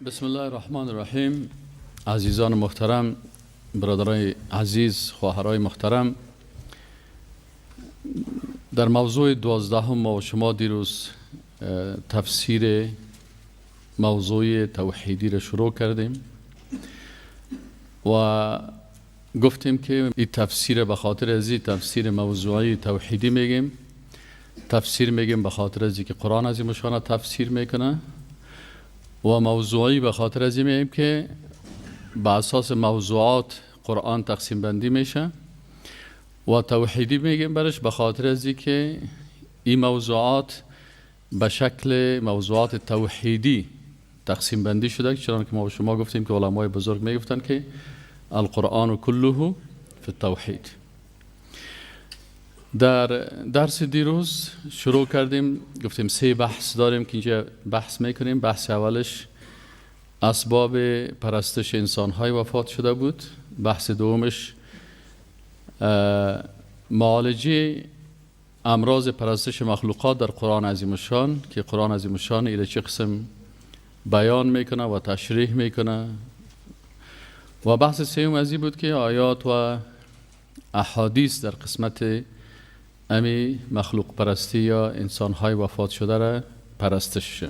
بسم الله الرحمن الرحیم. عزیزان محترم، برادرای عزیز، خواهرای محترم، در موضوع 12 ما و شما دیروز تفسیر موضوع توحیدی را شروع کردیم و گفتیم که این تفسیر به خاطر از این تفسیر موضوعی توحیدی میگیم. تفسیر میگیم به خاطر از که قرآن عظیم شان تفسیر میکنه و موضوعی به خاطر از میگیم که به اساس موضوعات قرآن تقسیم بندی میشه و توحیدی میگیم برش به خاطر از که این موضوعات به شکل موضوعات توحیدی تقسیم بندی شده، چون که ما به شما گفتیم که علمای بزرگ میگفتن که القرآن کله فی التوحید. در درس دیروز شروع کردیم، گفتیم 3 بحث داریم که اینجا بحث میکنیم. بحث اولش اسباب پرستش انسان‌های وفات شده بود. بحث دومش معالجه امراض پرستش مخلوقات در قرآن عظیم الشان که قرآن عظیم الشان ایره چه قسم بیان میکنه و تشریح میکنه. و بحث سوم از این بود که آیات و احادیث در قسمت امی مخلوق پرستی یا انسان‌های وفات شده را پرستش.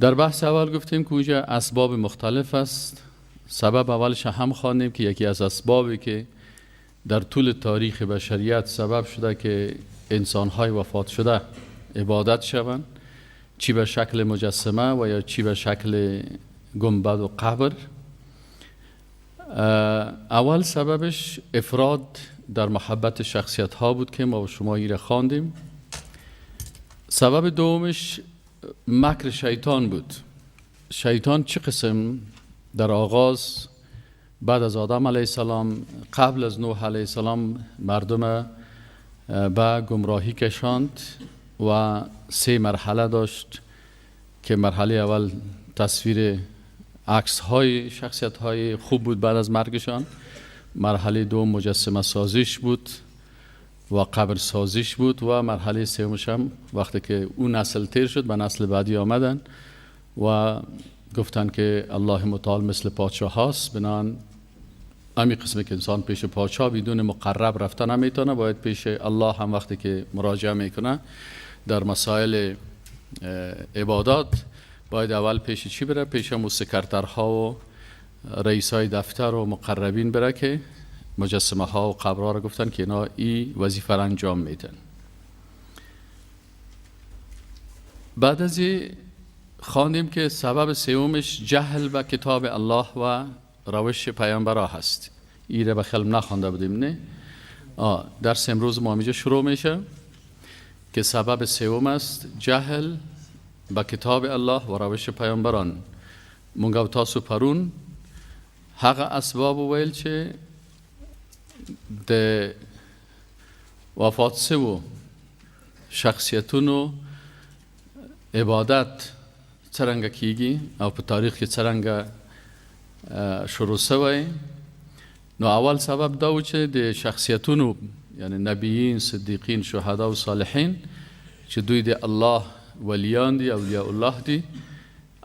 در بحث اول گفتیم که اونجا اسباب مختلف است. سبب اولش هم خواندیم که یکی از اسبابی که در طول تاریخ بشریت سبب شده که انسان‌های وفات شده عبادت شوند، چی به شکل مجسمه و یا چی به شکل گنبد و قبر. اول سببش افراد در محبت شخصیت ها بود که ما و شما ایره خواندیم. سبب دومش مکر شیطان بود. شیطان چه قسم در آغاز بعد از آدم علیه السلام قبل از نوح علیه السلام مردم به گمراهی کشاند و 3 مرحله داشت که مرحله اول تصویر عکس های شخصیت های خوب بود بعد از مرگشان. مرحله دوم مجسمه سازیش بود و قبر سازیش بود و مرحله سومش هم وقتی که اون نسل تیر شد به نسل بعدی آمدن و گفتن که الله متعال مثل پادشاه هاست، بنان امی قسم که انسان پیش پادشاه بدون مقرب رفتن نمیتونه، باید پیش الله هم وقتی که مراجعه میکنه در مسائل عبادات باید اول پیش چی بره؟ پیش سکرترها و رئیسای دفتر و مقربین بره که مجسمه ها و قبرها را گفتن که اینا ای وظیفه را انجام میدن. بعد از این خواندیم که سبب سومش جهل به کتاب الله و روش پیامبرا هست. ای را به خلم نخوانده بودیم نه؟ درس امروز ما اینجا شروع میشه که سبب سوم است جهل به کتاب الله و روش پیامبران. مونگو تاسو پرون هغه اسباب ویل چې د وفات سوو شخصیتونو عبادت څرنګه کیږي او په تاریخ کې څرنګه شروع شوی. نو اول سبب دا و چې د شخصیتونو یعنی نبیین، صدیقین، شهدا و صالحین چې دوی د الله ولیان دی، اولیاء الله دی.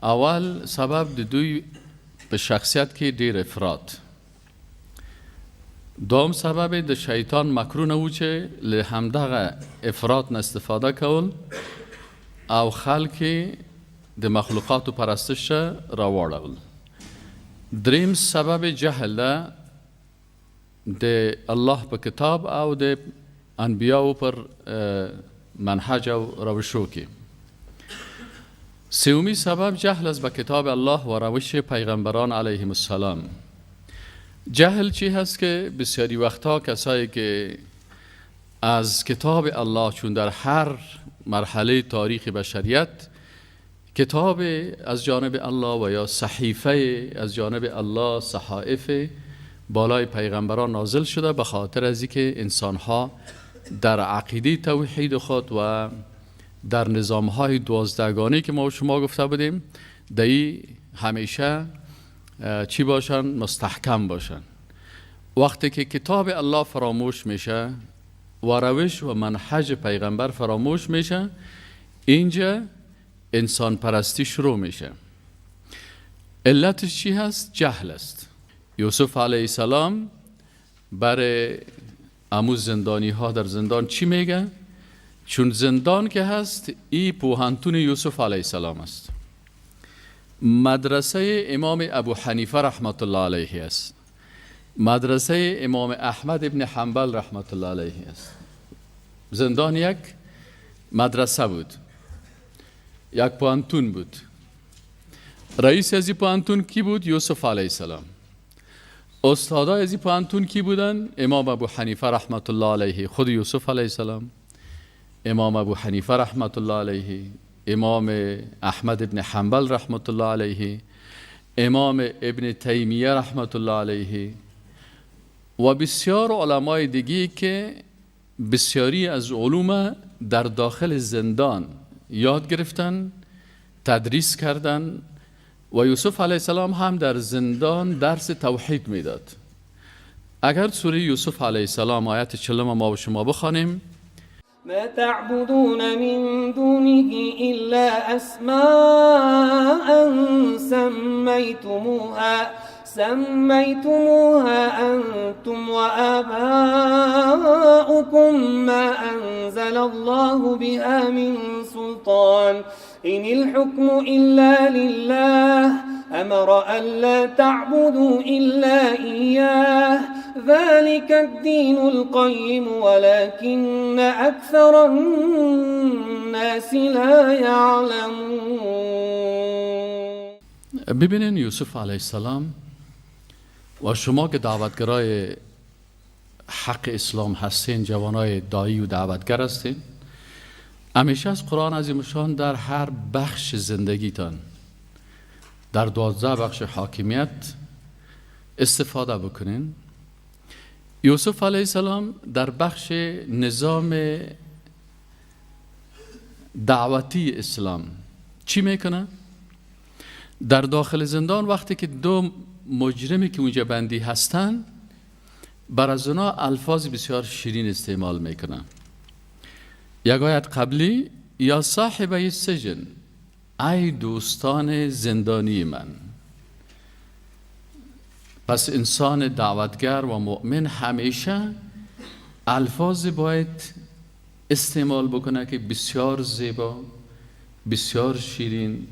اول سبب د دوی به شخصیت کې ډیر افراد. دوم سبب د شیطان مکرونه و چې له همدغه افراد نه استفاده کول او خلک د مخلوقاتو پرستش راوړل. دریم سبب جهل ده د الله په کتاب او د انبیاو پر منهج او روشو کې. سومی سبب جهل است به کتاب الله و روش پیغمبران علیهم السلام. جهل چی هست که بسیاری وقتا کسایی که از کتاب الله، چون در هر مرحله تاریخ بشریت کتاب از جانب الله و یا صحیفه از جانب الله، صحائف بالای پیغمبران نازل شده به خاطر از اینکه انسانها در عقیده توحید خود و در نظام‌های 12گانه که ما و شما گفته بودیم دایی همیشه چی باشن؟ مستحکم باشن. وقتی که کتاب الله فراموش میشه و روش و منهج پیغمبر فراموش میشه، اینجا انسان پرستی شروع میشه. علتش چی هست؟ جهل است. یوسف علیه السلام برای اموز زندانی ها در زندان چی میگه؟ چون زندان که هست ای پوهنتون یوسف علیه السلام است، مدرسه امام ابو حنیفه رحمت الله علیه است، مدرسه امام احمد ابن حنبل رحمت الله علیه است. زندان یک مدرسه بود، یک پوهنتون بود. رئیس از این پوهنتون کی بود؟ یوسف علیه السلام. استادای از این پوهنتون کی بودن؟ امام ابو حنیفه رحمت الله علیه، خود یوسف علیه السلام، امام ابو حنیفه رحمت الله علیه، امام احمد ابن حنبل رحمت الله علیه، امام ابن تیمیه رحمت الله علیه و بسیار علمای دیگی که بسیاری از علوم در داخل زندان یاد گرفتن، تدریس کردن و یوسف علیه السلام هم در زندان درس توحید میداد. اگر سوره یوسف علیه السلام آیت 40 ما و شما بخوانیم: ما تعبدون من دونه إلا أسماء سميتموها أنتم وآباؤكم ما أنزل الله بها من سلطان إن الحكم إلا لله أمر ألا تعبدوا إلا إياه ذلك الدين القيم ولكن أكثر الناس لا يعلمون. ببینین یوسف علیه السلام و شما که دعوتگرای حق اسلام هستین، جوانای دایی و دعوتگر هستین، همیشه از قرآن عظیم الشان در هر بخش زندگیتان، در 12 بخش حاکمیت استفاده بکنین. یوسف علیه السلام در بخش نظام دعوتی اسلام چی میکنه؟ در داخل زندان وقتی که دو مجرمی که اونجا بندی هستن، بر از اونا الفاظ بسیار شیرین استعمال میکنه. یک آیت قبلی: یا صاحب السجن، ای دوستان زندانی من. پس انسان دعوتگر و مؤمن همیشه الفاظ باید استعمال بکنه که بسیار زیبا، بسیار شیرین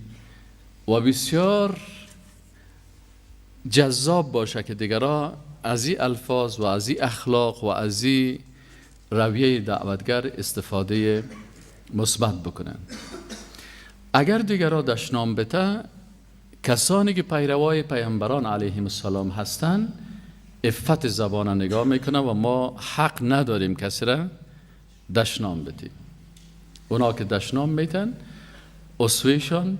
و بسیار جذاب باشه که دیگران از این الفاظ و از این اخلاق و از این رویه دعوتگر استفاده مثبت بکنن. اگر دیگران دشنام بته، کسانی که پیروای پیامبران علیهم السلام هستند عفت زبان نگاه میکنه و ما حق نداریم کسی را دشنام بدیم. اونا که دشنام میتن اسوهشان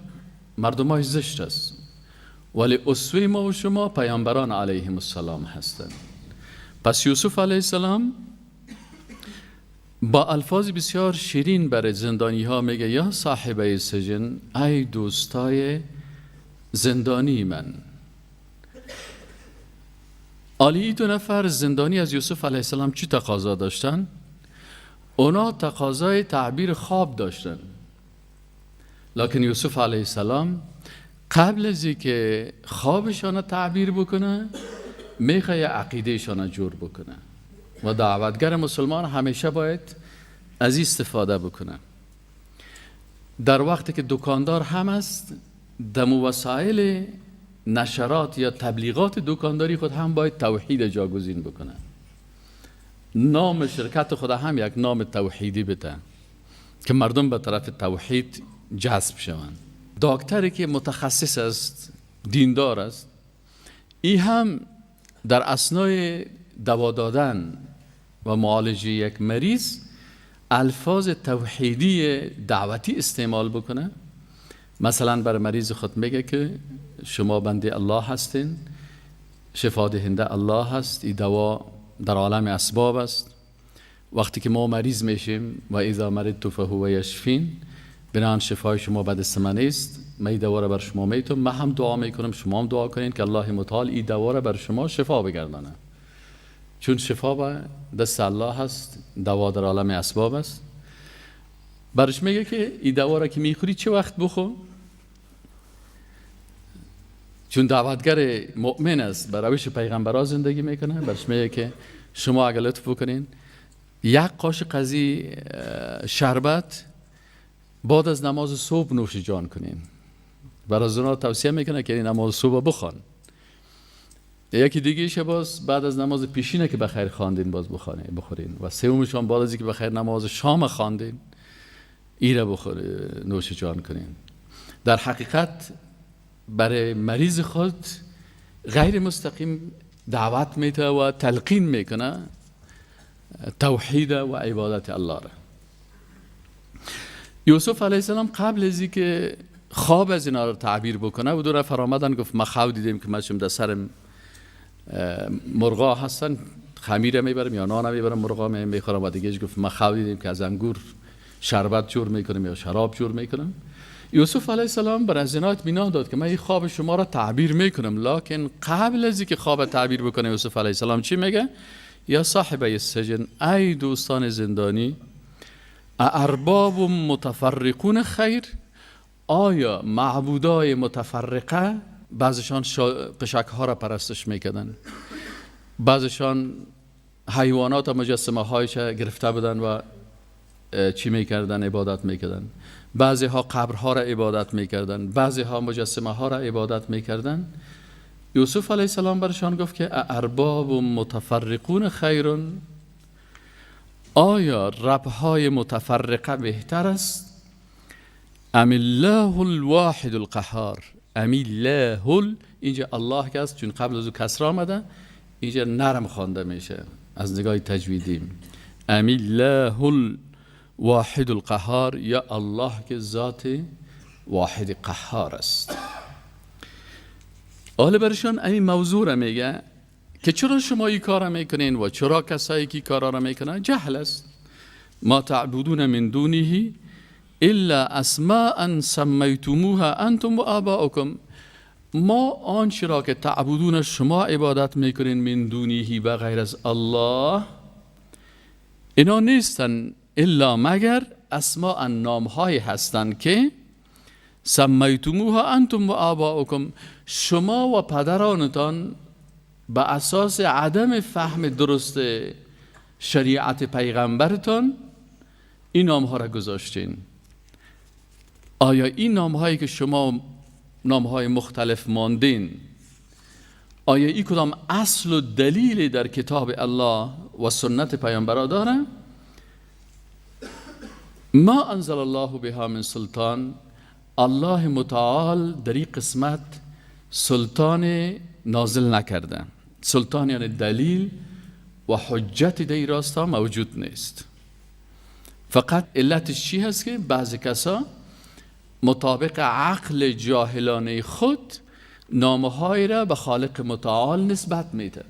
مردمای زشت است، ولی اسوه ما و شما پیامبران علیهم السلام هستند. پس یوسف علیه السلام با الفاظ بسیار شیرین برای زندانی ها میگه: یا صاحب سجن، ای دوستای زندانی من. آلی دو نفر زندانی از یوسف علیه السلام چی تقاضا داشتن؟ اونا تقاضای تعبیر خواب داشتن، لکن یوسف علیه السلام قبل از اینکه خوابشان تعبیر بکنه میخواد عقیدهشان جور بکنه و دعوتگر مسلمان همیشه باید از استفاده بکنه. در وقتی که دکاندار هم است، دم وسایل نشرات یا تبلیغات دکانداری خود هم باید توحید جاگزین بکنه. نام شرکت خود هم یک نام توحیدی بده که مردم به طرف توحید جذب شوند. دکتری که متخصص است، دیندار است، این هم در اثنای دوا دادن و معالجه یک مریض الفاظ توحیدی دعوتی استعمال بکنه. مثلا بر مریض خود میگه که شما بنده الله هستین، شفا دهنده الله هست، این دوا در عالم اسباب است. وقتی که ما مریض میشیم و اذا مرضت فهو یشفین، بنان شفای شما به دست من است، من این دوا را بر شما میتونم. من هم دعا میکنم، شما هم دعا کنین که الله متعال این دوا را بر شما شفا بگردانه، چون شفا به دست الله هست، دوا در عالم اسباب است. برش میگه که این دوا را که میخوری چه وقت بخور؟ چون دعوتگر مؤمن است بر روش پیغمبرها زندگی میکنه، برش میگه که شما اگر لطف بکنین یک قاشق قضی شربت بعد از نماز صبح نوش جان کنین. برای زنها توصیه میکنه که این نماز صبح بخوان. یکی دیگه باز بعد از نماز پیشینه که بخیر خواندین باز بخورین و سومشون بعد از اینکه بخیر نماز شام خواندین ایره نوش جان کنین. در حقیقت برای مریض خود غیر مستقیم دعوت میته و تلقین میکنه توحید و عبادت الله را. یوسف علیه السلام قبل از اینکه خواب از اینا رو تعبیر بکنه و دو نفر آمدن گفت ما خواب دیدیم که من در سرم مرغا هستن، خمیر میبرم یا نان میبرم مرغا میخورم و دیگه گفت ما خواب دیدیم که از انگور شربت جور میکنم یا شراب جور میکنم. یوسف علیه السلام بر از اینا اطمینان داد که من این خواب شما را تعبیر میکنم، لکن قبل از اینکه خواب تعبیر بکنه یوسف علیه السلام چی میگه؟ یا صاحب السجن، ای دوستان زندانی، ارباب متفرقون خیر، آیا معبودای متفرقه بعضشان قشک ها را پرستش میکردن، بعضشان حیوانات و مجسمه هایش گرفته بودن و چی میکردن؟ عبادت میکردن. بعضی ها قبرها را عبادت میکردن، بعضی ها مجسمه ها را عبادت میکردن. یوسف علیه السلام برشان گفت که ارباب متفرقون خیرون، آیا ربهای متفرقه بهتر است؟ ام الله الواحد القهار. ام الله اینجا الله که است چون قبل از او کسر آمده اینجا نرم خوانده میشه از نگاه تجویدی. ام الله الواحد القهار، یا الله که ذات واحد قهار است. آل برشان این موضوع را میگه که چرا شما این کار را میکنین و چرا کسایی که کار را میکنن؟ جهل است. ما تعبدون من دونه الا اسماء سمیتموها انتم و آباؤکم. ما آنچه را که تعبدون شما عبادت میکنین من دونه به غیر از الله، اینا نیستن الا مگر اسماء نامهای هستند که سمیتموها انتم و آباؤکم، شما و پدرانتان به اساس عدم فهم درست شریعت پیغمبرتان این نامها را گذاشتین. آیا این نامهایی که شما نامهای مختلف ماندین، آیا این کدام اصل و دلیل در کتاب الله و سنت پیامبر داره؟ ما انزل الله بها من سلطان، الله متعال در این قسمت سلطان نازل نکرده. سلطان یعنی دلیل و حجت در راستا موجود نیست. فقط علتش چی هست که بعضی کسا مطابق عقل جاهلانه خود نامهای را به خالق متعال نسبت میده.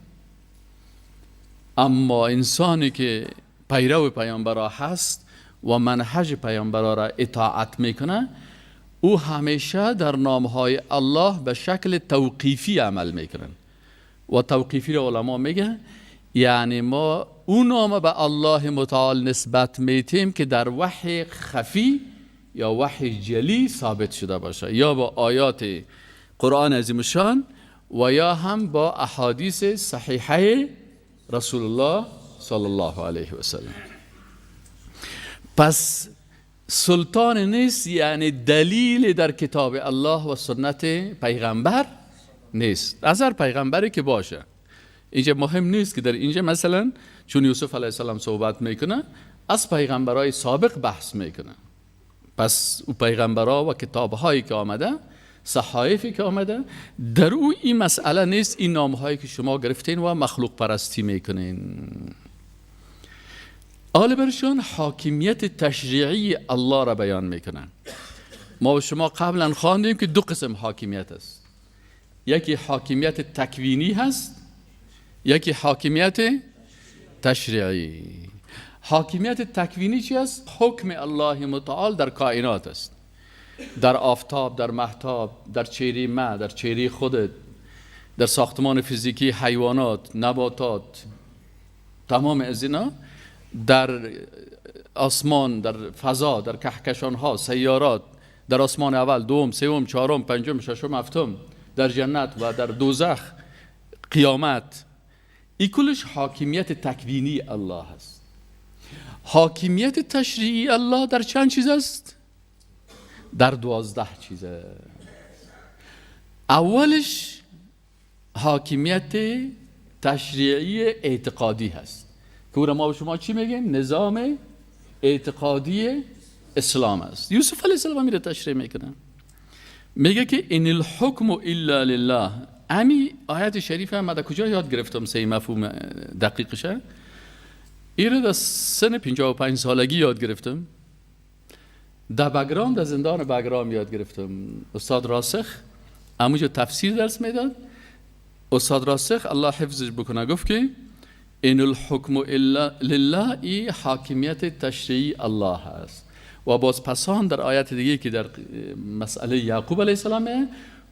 اما انسانی که پیرو پیامبرا هست و منهج پیامبرا را اطاعت میکنه، او همیشه در نامهای الله به شکل توقیفی عمل میکنن. و توقیفی را علما میگه یعنی ما اون نام به الله متعال نسبت میتیم که در وحی خفی یا وحی جلی ثابت شده باشه، یا با آیات قرآن عظیم شان و یا هم با احادیث صحیحه رسول الله صلی الله علیه و سلم. پس سلطان نیست یعنی دلیل در کتاب الله و سنت پیغمبر نیست. از هر پیغمبری که باشه، اینجا مهم نیست که در اینجا مثلا چون یوسف علیه السلام صحبت میکنه از پیغمبرای سابق بحث میکنه. پس او پیغمبرها و کتابهایی که آمده، صحایفی که آمده، در او این مسئله نیست این نامهایی که شما گرفتین و مخلوق پرستی میکنین. آل برشان حاکمیت تشریعی الله را بیان میکنن. ما و شما قبلا خواندیم که دو قسم حاکمیت است، یکی حاکمیت تکوینی هست، یکی حاکمیت تشریعی. حاکمیت تکوینی چی است؟ حکم الله متعال در کائنات است، در آفتاب، در مهتاب، در چهره ما، در چهره خودت، در ساختمان فیزیکی حیوانات، نباتات، تمام از اینا، در آسمان، در فضا، در کهکشان ها، سیارات، در آسمان اول، دوم، سوم، چهارم، پنجم، ششم، هفتم، در جنت و در دوزخ، قیامت، این کلش حاکمیت تکوینی الله هست. حاکمیت تشریعی الله در چند چیز است؟ در 12 چیزه. اولش حاکمیت تشریعی اعتقادی هست که او را ما به شما چی میگیم؟ نظام اعتقادی اسلام است. یوسف علیه السلام میره تشریح میکنه، میگه که ان الحکم الا لله. امی آیت شریفه من در کجا یاد گرفتم سه مفهوم دقیقشه؟ این رو در سن 55 سالگی یاد گرفتم. در بگرام، در زندان بگرام یاد گرفتم. استاد راسخ اموجا تفسیر درس میداد. استاد راسخ الله حفظش بکنه گفت که ان الحکم الا لله، ای حاکمیت تشریعی الله هست. و باز پسان در آیت دیگه که در مسئله یعقوب علیه السلامه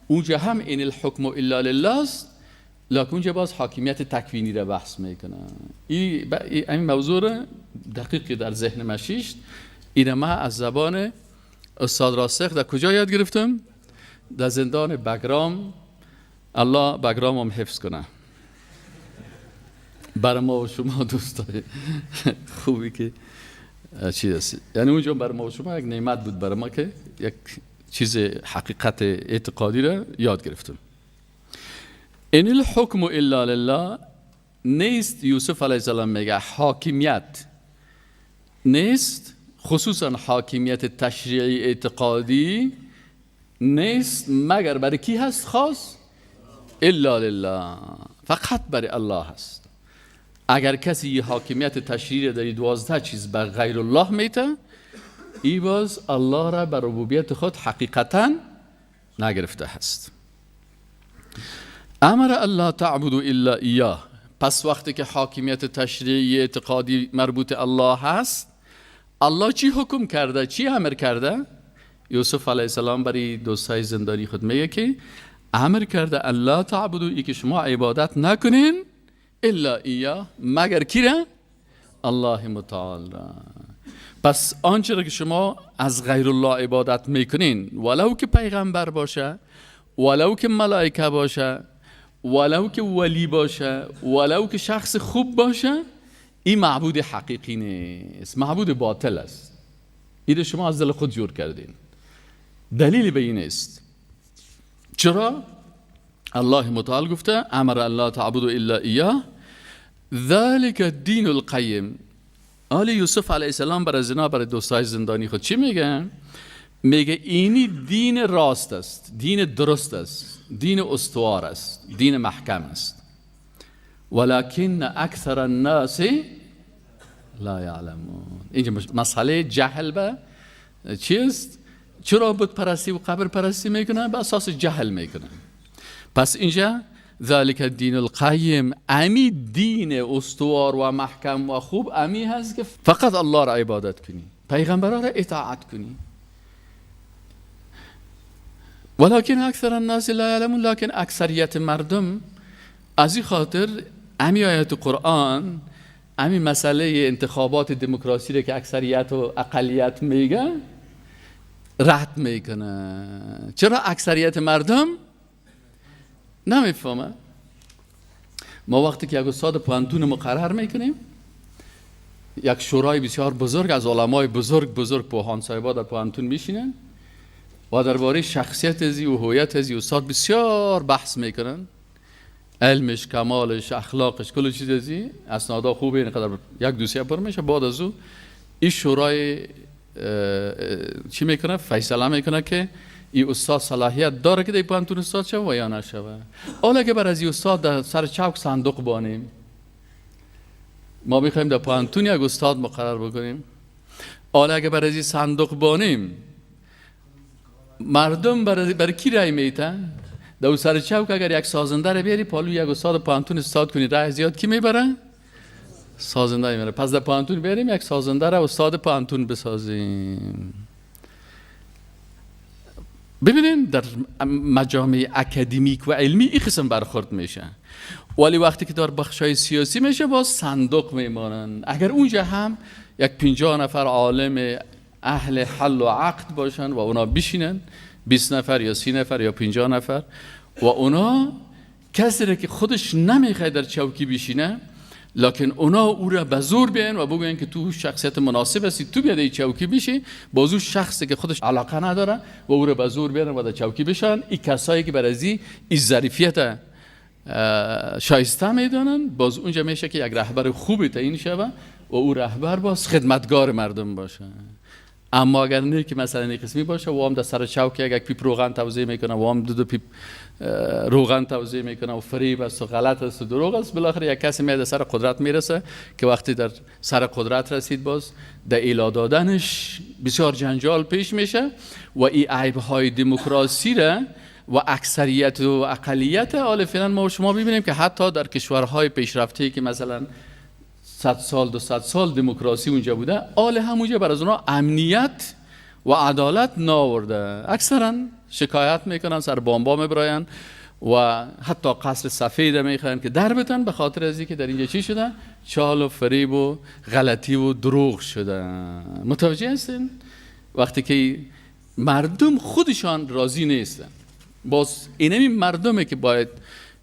اونجا هم این الحکم الا لله است، لکن اونجا باز حاکمیت تکوینی را بحث میکنه. این موضوع دقیقی در ذهن مشیشت. این ما از زبان استاد راسخ در کجا یاد گرفتم؟ در زندان بگرام. الله بگرام هم حفظ کنه. برای ما و شما دوستای خوبی که چیز است، یعنی اونجا برای ما و شما یک نعمت بود برای ما که یک چیز حقیقت اعتقادی را یاد گرفتم. ان الحکم الا لله نیست. یوسف علیه السلام میگه حاکمیت نیست، خصوصا حاکمیت تشریعی اعتقادی نیست مگر برای کی هست خاص؟ الا لله، فقط برای الله هست. اگر کسی حاکمیت تشریعی در 12 چیز بر غیر الله میته، ای باز الله را بر ربوبیت خود حقیقتا نگرفته هست. امر الله تعبدوا الا ایاه. پس وقتی که حاکمیت تشریعی اعتقادی مربوط الله هست، الله چی حکم کرده؟ چی امر کرده؟ یوسف علیه السلام برای دوستای زندانی خود میگه که امر کرده الله تعبدوا، ای که شما عبادت نکنین الا ایاه، مگر کی را؟ الله متعال را. پس آنچه را که شما از غیر الله عبادت میکنین، ولو که پیغمبر باشه، ولو که ملائکه باشه، ولو که ولی باشه، ولو که شخص خوب باشه، این معبود حقیقی نیست، معبود باطل است. این شما از دل خود جور کردین. دلیل به این است. چرا؟ الله متعال گفته امر الله تعبدوا الا ایاه ذلك الدین القیم. آل یوسف علیه السلام برای زنا برای دوستای زندانی خود چی میگن؟ میگه اینی دین راست است، دین درست است، دین استوار است، دین محکم است. ولکن اکثر الناس لا یعلمون. اینجا مسئله جهل به چیست؟ چرا بت پرستی و قبر پرستی میکنن؟ به اساس جهل میکنن. پس اینجا ذالک الدین القیم، امی دین استوار و محکم و خوب امی هست که فقط الله را عبادت کنی، پیغمبران را اطاعت کنی. ولکن اکثر الناس لا یعلمون، لکن اکثریت مردم از این خاطر امی آیت قرآن، امی مسئله انتخابات دموکراسی را که اکثریت و اقلیت میگه رد میکنه. چرا اکثریت مردم نمیفهمه؟ ما وقتی که یک استاد پانتون مقرر میکنیم، یک شورای بسیار بزرگ از علمای بزرگ پوهان صاحبا در پانتون میشینن و درباره شخصیت ازی و هویت ازی استاد بسیار بحث میکنن، علمش، کمالش، اخلاقش، کل چیز ازی اسنادا خوبه، اینقدر یک دوسیه پر میشه. بعد از او این شورای چی میکنه؟ فیصله میکنه که این استاد صلاحیت داره که در پانتون استاد شوه و یا نشوه. حالا که بر از این استاد در سر چوک صندوق بانیم، ما میخوایم در پانتون یک استاد مقرر بکنیم، حالا که بر از این صندوق بانیم، مردم برای کی رای میتن؟ در سر چوک اگر یک سازنده رو بیاری پالو یک استاد پانتون استاد کنی، رای زیاد کی میبره؟ سازنده میبره. پس در پانتون بیاریم یک سازنده رو استاد پانتون بسازیم. ببینین در مجامع اکادمیک و علمی این قسم برخورد میشه، ولی وقتی که در بخشای سیاسی میشه باز صندوق میمانن. اگر اونجا هم یک 50 نفر عالم اهل حل و عقد باشن و اونا بشینن، 20 نفر یا 30 نفر یا 50 نفر، و اونا کسی را که خودش نمیخواد در چوکی بشینه، لکن اونا او را به زور بیان و بگوین که تو شخصیت مناسب هستی، تو بیاد چوکی بشی، بازو شخصی که خودش علاقه نداره و او را به زور بیان و در چوکی بشن. این کسایی که برای این ظریفیت شایسته میدونن، باز اونجا میشه که یک رهبر خوبی تعیین شوه و او رهبر باز خدمتگار مردم باشه. اما اگر نه که مثلا این قسمی باشه و هم در سر چوک یک پیپ روغن توزیع میکنه و هم دو پیپ روغن توزیع میکنه و فریب است و غلط است و دروغ است، بالاخره یک کسی میاد سر قدرت میرسه که وقتی در سر قدرت رسید باز در ایلا دادنش بسیار جنجال پیش میشه و این عیب‌های دموکراسی را و اکثریت و اقلیت حال فعلا ما و شما ببینیم که حتی در کشورهای پیشرفته که مثلا 100 سال 200 سال دموکراسی اونجا بوده، آل همونجا بر از اونا امنیت و عدالت ناورده. اکثرا شکایت میکنن، سر بامبا میبراین و حتی قصر سفید میخوان که در بتن، به خاطر از اینکه در اینجا چی شده؟ چال و فریب و غلطی و دروغ شده. متوجه هستین؟ وقتی که مردم خودشان راضی نیستن، باز اینمی مردمه که باید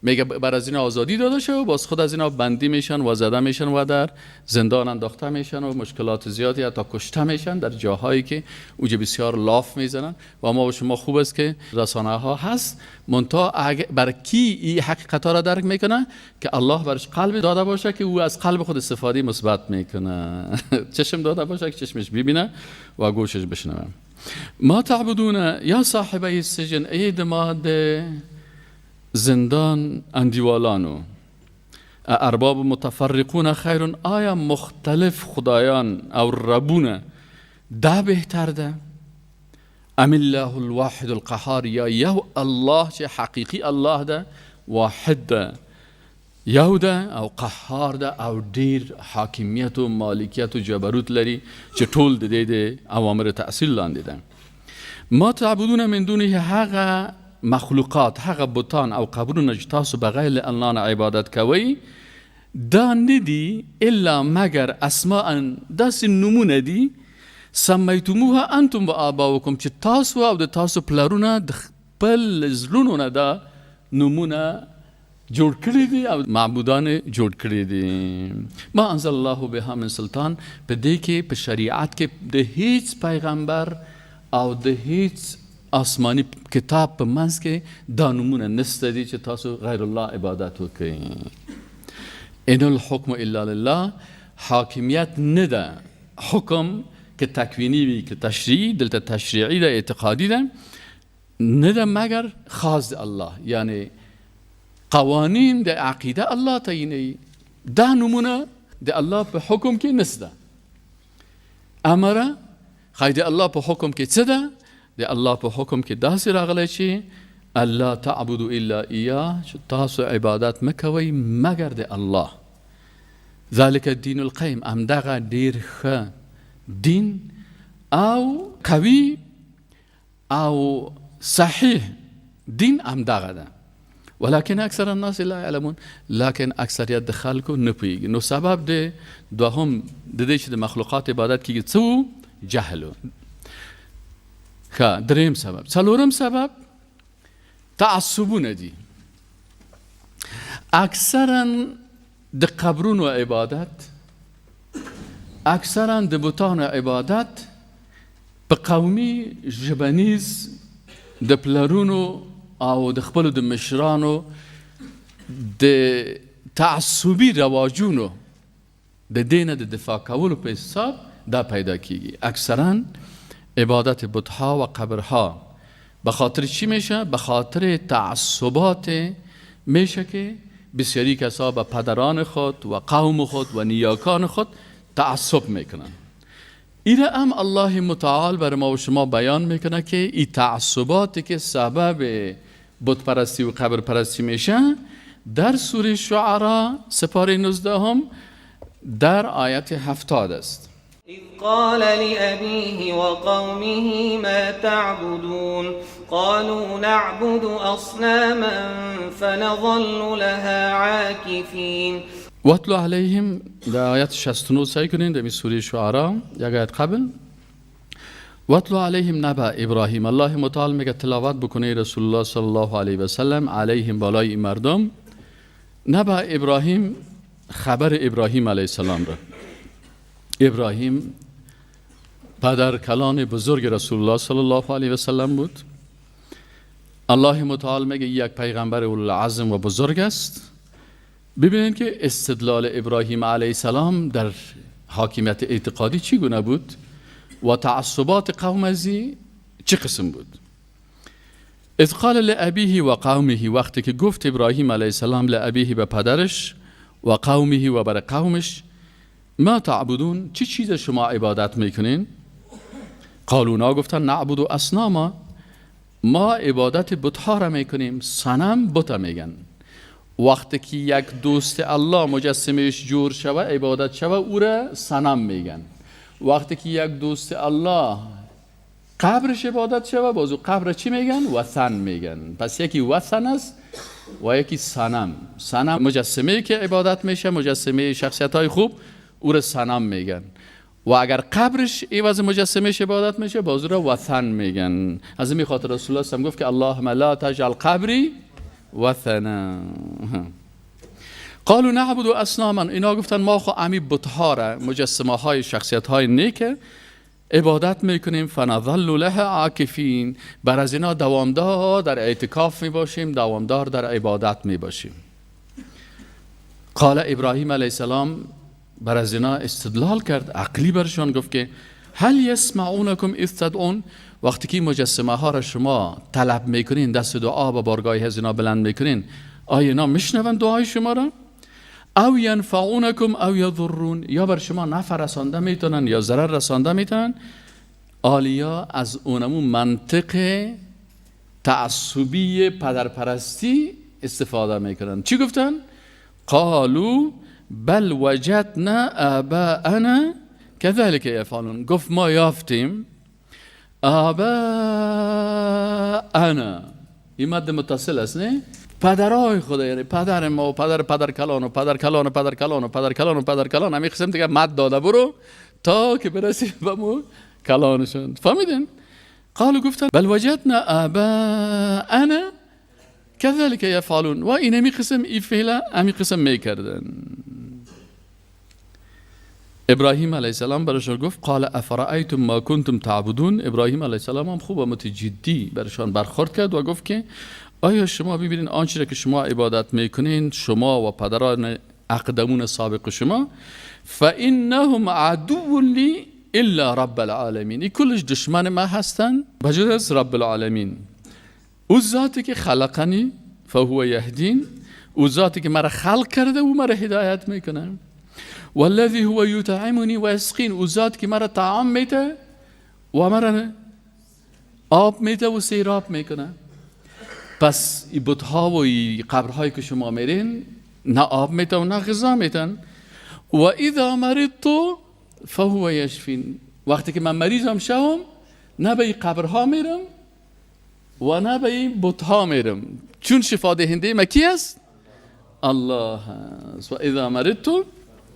میگه بر از اینا آزادی داده شه و باز خود از اینا بندی میشن و زده میشن و در زندان انداخته میشن و مشکلات زیادی حتی کشته میشن در جاهایی که اوجه بسیار لاف میزنن. و ما و شما خوب است که رسانه ها هست، منتها بر کی این حقیقت ها را درک میکنه که الله برش قلب داده باشه که او از قلب خود استفاده مثبت میکنه. چشم داده باشه که چشمش ببینه و گوشش بشنوه. ما تعبدون یا صاحبه السجن، ای دماد زندان اندیوالانو، ارباب متفرقون خیرون، آیا مختلف خدایان او ربونه ده بهتر ده؟ ام الله الواحد القهار، یا یو الله چه حقیقی الله ده، واحد ده، یو ده او قهار ده او دیر حاکمیت و مالکیت و جبروت لري چه ټول د دې اوامر تأصیل لاندې ده. ما تعبدون من دونه هغه مخلوقات، هغه بوتان او قبرونه چې تاسو بغیر الله نه عبادت کوئ، دا ندی الا مگر اسماء داسې نومونه دي سمیتموها انتم و آباؤکم چې تاسو او د تاسو پلرونه د خپل زړونو نه دا نومونه جوړ کړی دي او معبودان جوړ کړی دي. ما انزل الله بها من سلطان، په دې کې په شریعت کې د هیڅ پیغمبر او د هیڅ آسمانی کتاب په منځ کې دا نومونه نسته دي چې تاسو غیر الله عبادت وکړئ. ان الحکم الا لله، حاکمیت نه ده حکم که تکوینی وي که تشریعی، دلته تشریعی ده اعتقادی ده، نه ده مگر خاص الله، یعنی قوانین ده عقیده الله تعیینی. ده نمونه ده الله په حکم کې نسته. امره خیر ده الله په حکم کې څه ده؟ ده الله په حکم کې داسې راغلی چې الله تعبدو الا ایاه، چې تاسو عبادت مکوئ مگر ده الله. ذلك الدین القیم، همدغه ډیر ښه دین او قوي او صحیح دین همدغه ده. ولكن اکثر الناس لا يعلمون، لكن اکثریت د خلکو نه پوهیږي. نو سبب د دوهم د دې چې د مخلوقات عبادت کیږي څه؟ جهل. ښه، دریم سبب. څلورم سبب تعصبونه دي. اکثرا د قبرونو عبادت، اکثرا د بتانو عبادت په قومي ژبنیز د پلرونو او د خپلو د مشرانو د تعصبي رواجونو د دینه د دفاع کولو په حساب دا پیدا کیږي. اکثرا عبادت بتها و قبرها به خاطر چی میشه؟ به خاطر تعصبات میشه که بسیاری کسا به پدران خود و قوم خود و نیاکان خود تعصب میکنن. ایره هم الله متعال بر ما و شما بیان میکنه که این تعصباتی که سبب بت پرستی و قبر پرستی میشه در سوره شعراء سپاره 19 هم در آیت 70 است. إذ قال لأبيه وقومه ما تعبدون قالوا نعبد أصناما فنظل لها عاكفين. واتلو علیهم در آیت 69 سعی کنین در سوره شعراء یک آیت قبل. واتلو علیهم نبأ ابراهیم. الله متعال میگه تلاوت بکنه رسول الله صلی الله علیه و سلم علیهم بالای این مردم نبأ ابراهیم، خبر ابراهیم علیه السلام را. ابراهیم پدر کلان بزرگ رسول الله صلی الله علیه و سلم بود. الله متعال میگه یک پیغمبر اولوالعزم و بزرگ است. ببینید که استدلال ابراهیم علیه السلام در حاکمیت اعتقادی چگونه بود و تعصبات قوم ازی چه قسم بود. اذ قال لأبیه و قومه، وقتی که گفت ابراهیم علیه السلام لأبیه به پدرش و قومه و بر قومش ما تعبدون، چی چیز شما عبادت میکنین؟ قالونا گفتن نعبد اصناما، ما عبادت بتها را میکنیم. صنم بت میگن. وقتی که یک دوست الله مجسمهش جور شوه عبادت شوه او را صنم میگن. وقتی که یک دوست الله قبرش عبادت شوه بازو قبر چی میگن؟ وثن میگن. پس یکی وثن است و یکی صنم. صنم مجسمه که عبادت میشه، مجسمه شخصیت های خوب، او را صنم میگن. و اگر قبرش عوض مجسمهش عبادت میشه بازو را وثن میگن. از این خاطر رسول الله صلی گفت که اللهم لا تجعل قبری وثنا. قالوا نعبد اصناما، اینا گفتن ما خو امی بتها را، مجسمه های شخصیت های نیک عبادت میکنیم. فنظل لها عاکفین، بر از اینا دوامدار در اعتکاف میباشیم، دوامدار در عبادت میباشیم. قال ابراهیم علیه السلام بر از اینا استدلال کرد، عقلی برشان گفت که هل یسمعونکم اذ تدعون، وقتی که مجسمه ها را شما طلب میکنین، دست دعا به بارگاه هزینا بلند میکنین، آیا اینا میشنون دعای شما را؟ او ینفعونکم او یضرون، یا بر شما نفع رسانده میتونن یا ضرر رسانده میتونن. آلیا از اونمون منطق تعصبی پدرپرستی استفاده میکنن. چی گفتن؟ قالو بل وجدنا آباءنا كذلك یفعلون، گفت ما یافتیم آباءنا، این مد متصل است نه؟ پدرای خدا، یعنی پدر ما و پدر کلان و پدر کلان و پدر کلان و پدر کلان و پدر کلان، همین قسم دیگه مد داده برو تا که برسی به مو کلانشون. فهمیدین؟ قالو گفتن بل وجدنا آباءنا كذلك یفعلون، و این همی قسم ای فعلا همی قسم میکردن. ابراهیم علیه السلام برشان گفت قال افرأیتم ما کنتم تعبدون. ابراهیم علیه السلام هم خوب و متجدی برشان برخورد کرد و گفت که آیا شما ببینید آنچه را که شما عبادت میکنین، شما و پدران اقدمون سابق شما، فانهم عدو لی الا رب العالمین، این کلش دشمن ما هستن بجز از رب العالمین. او ذاتی که خلقنی فهو یهدین، او ذاتی که مرا خلق کرده و مرا هدایت میکنه. والذی هو یطعمنی و یسقین، او ذات که مرا طعام میده و مرا آب میده و سیراب میکنه. پس این بتها و این قبرهایی که شما میرین نه آب میده و نه غذا میدن. و اذا مرضت فهو یشفین، وقتی که من مریضم شوم نه به این قبرها میرم و نه به این بتها میرم، چون شفا دهنده ما کی است؟ الله است. و اذا مرضت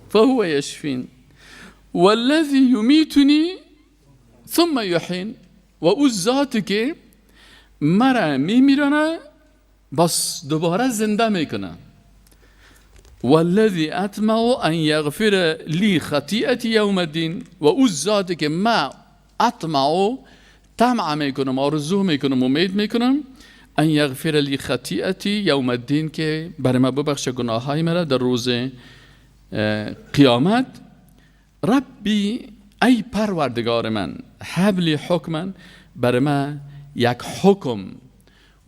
فهو یشفین والذی یمیتنی ثم یحین، و او ذاتی که مرا میمیرانه بس دوباره زنده میکنه. والذی اطمع ان یغفر لی خطیئتی یوم الدین، و او ذاتی که ما اطمع طمع میکنم، آرزو میکنم، امید میکنم، ان یغفر لی خطیئتی یوم الدین، که برای ما ببخشه گناههای مرا در روز قیامت. ربی ای پروردگار من، حبلی حکمن، برای من یک حکم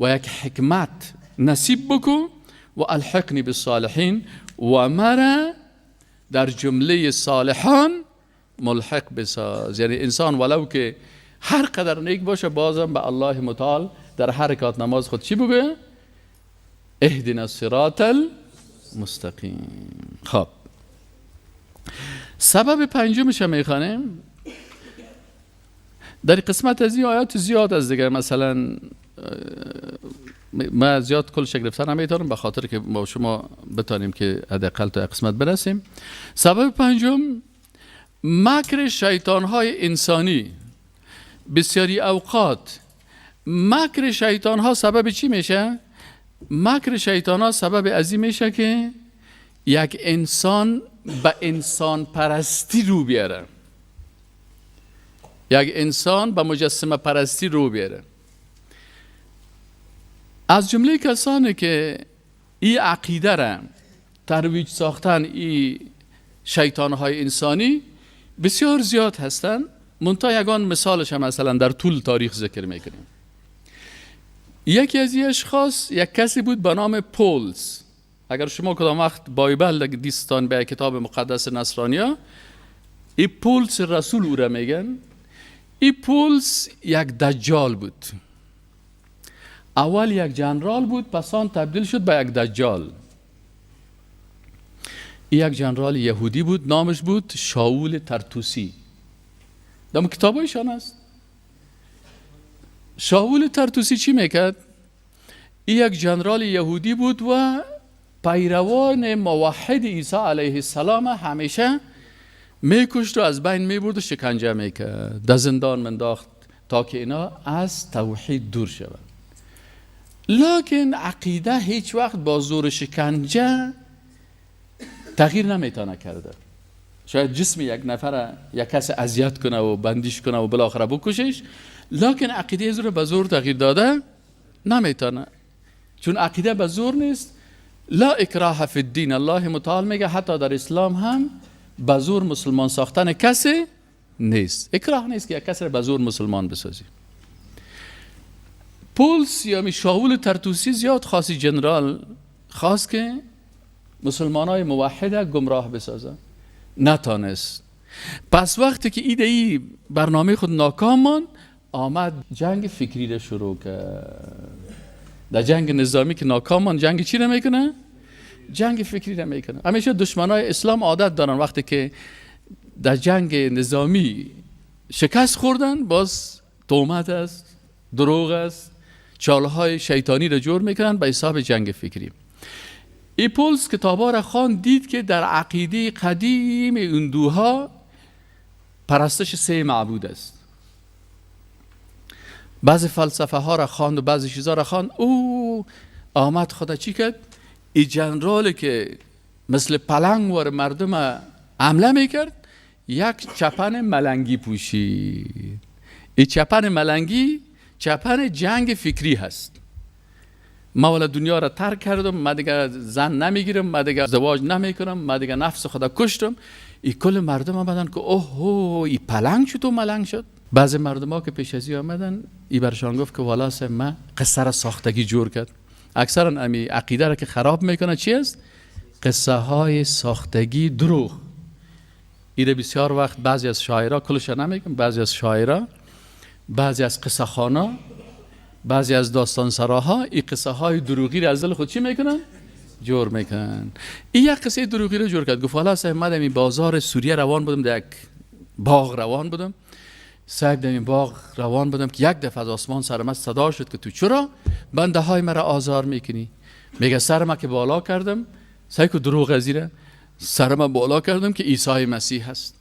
و یک حکمت نصیب بکو، و الحقنی بالصالحین، و مرا در جمله صالحان ملحق بساز. یعنی انسان ولو که هر قدر نیک باشه بازم به الله متعال در حرکات نماز خود چی بگه؟ اهدنا الصراط المستقیم. خب سبب پنجمش هم میخوانیم. در قسمت از این آیات زیاد از دیگه، مثلا ما زیاد کل گرفتن نمیتونم به خاطر که با شما بتانیم که حداقل تا قسمت برسیم. سبب پنجم مکر شیطان های انسانی بسیاری اوقات مکر شیطان ها سبب چی میشه؟ مکر شیطان ها سبب از این میشه که یک انسان به انسان پرستی رو بیاره، یک انسان به مجسمه پرستی رو بیاره. از جمله کسانی که این عقیده را ترویج ساختن این شیطان های انسانی بسیار زیاد هستند. منتها یگان مثالش هم مثلا در طول تاریخ ذکر میکنیم. یکی از این اشخاص یک کسی بود به نام پولس. اگر شما کدام وقت بایبل دیستان به کتاب مقدس نصرانیا، این پولس رسول او را میگن. این پولس یک دجال بود. اول یک جنرال بود، پس آن تبدیل شد به یک دجال. یک جنرال یهودی بود، نامش بود شاول ترتوسی. در کتابایشان است. شاول ترتوسی چی میکرد؟ یک جنرال یهودی بود و پیروان موحد عیسی علیه السلام همیشه میکشت و از بین میبرد و شکنجه میکرد، در زندان منداخت تا که اینا از توحید دور شوند. لکن عقیده هیچ وقت با زور شکنجه تغییر نمیتونه کرده. شاید جسم یک نفر یک کس اذیت کنه و بندیش کنه و بالاخره بکشش، لکن عقیده زور به زور تغییر داده نمیتونه، چون عقیده به زور نیست. لا اکراه فی الدین، الله متعال میگه حتی در اسلام هم به زور مسلمان ساختن کسی نیست. اکراه نیست که یک کسی به زور مسلمان بسازی. پولس یا شاول ترتوسی زیاد خاصی جنرال خواست که مسلمان های موحده گمراه بسازه، نتانست. پس وقتی که ای برنامه خود ناکام ماند، آمد جنگ فکری را شروع کرد. در جنگ نظامی که ناکام ماند، جنگ چی را میکنه؟ جنگ فکری را میکنه. همیشه دشمنای اسلام عادت دارن وقتی که در جنگ نظامی شکست خوردن، باز تهمت است، دروغ است، چالهای شیطانی را جور میکنن به حساب جنگ فکری. ای پولس کتابا را خواند، دید که در عقیده قدیم هندوها پرستش 3 معبود است. بعضی فلسفه ها را خواند و بعضی چیزا را خواند. او آمد خدا چی کرد؟ ای جنرال که مثل پلنگ ور مردم حمله میکرد، یک چپن ملنگی پوشید. ای چپن ملنگی چپن جنگ فکری هست. ما ولی دنیا را ترک کردم، ما دیگه زن نمیگیرم، ما دیگه ازدواج نمیکنم، ما دیگه نفس خدا کشتم. ای کل مردم آمدن که اوه ای پلنگ شد و ملنگ شد. بعضی مردم ها که پیش از آمدن، ای برشان گفت که والا سه ما قصه را ساختگی جور کرد. اکثرا امی عقیده را که خراب میکنه چی است؟ قصه های ساختگی، دروغ. ایره بسیار وقت بعضی از شاعرها، کلش نمیگم، بعضی از شاعرها، بعضی از قصه خانا، بعضی از داستان سراها این قصه های دروغی را از دل خود چی میکنن؟ جور میکنن. این یک قصه دروغی را جور کرد. گفت والا صاحب من در این بازار سوریه روان بودم، در یک باغ روان بودم. صاحب در این باغ روان بودم که یک دفعه از آسمان سرم صدا شد که تو چرا بنده های مرا آزار میکنی؟ میگه سرم که بالا کردم، صاحب که دروغ ازیره، سرم بالا کردم که عیسی مسیح هست.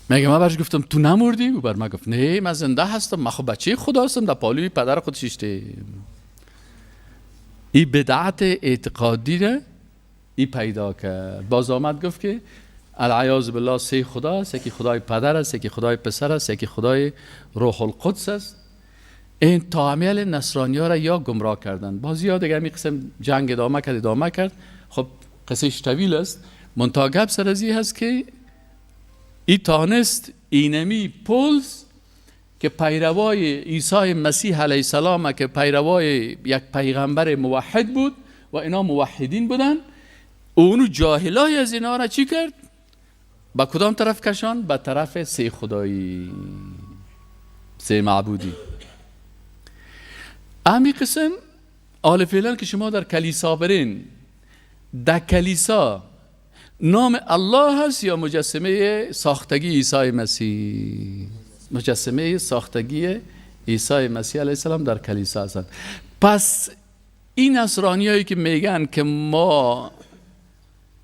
میگه من برش گفتم تو نمردی؟ او بر من گفت نه من زنده هستم، من خب بچه خدا هستم، در پالوی پدر خود شیشته. این بدعت اعتقادی را ای پیدا کرد. باز آمد گفت که العیاذ بالله 3 خدا است، یکی خدای پدر است، یکی خدای پسر است، یکی خدای روح القدس است. این تعامل نصرانی ها را یا گمراه کردن. بازی ها دیگه می قسم جنگ ادامه کرد. خب قصهش طویل است. منتها گپ سر از این هست که ای تانست اینمی پولس که پیروای عیسی مسیح علیه السلام، که پیروای یک پیغمبر موحد بود و اینا موحدین بودن، اونو جاهلای از اینا را چی کرد؟ با کدام طرف کشان؟ به طرف 3 خدایی، 3 معبودی. امی قسم آل فعلا که شما در کلیسا برین، در کلیسا نام الله هست یا مجسمه ساختگی عیسی مسیح؟ مجسمه ساختگی عیسی مسیح علیه السلام در کلیسا هستند. پس این نصرانی هایی که میگن که ما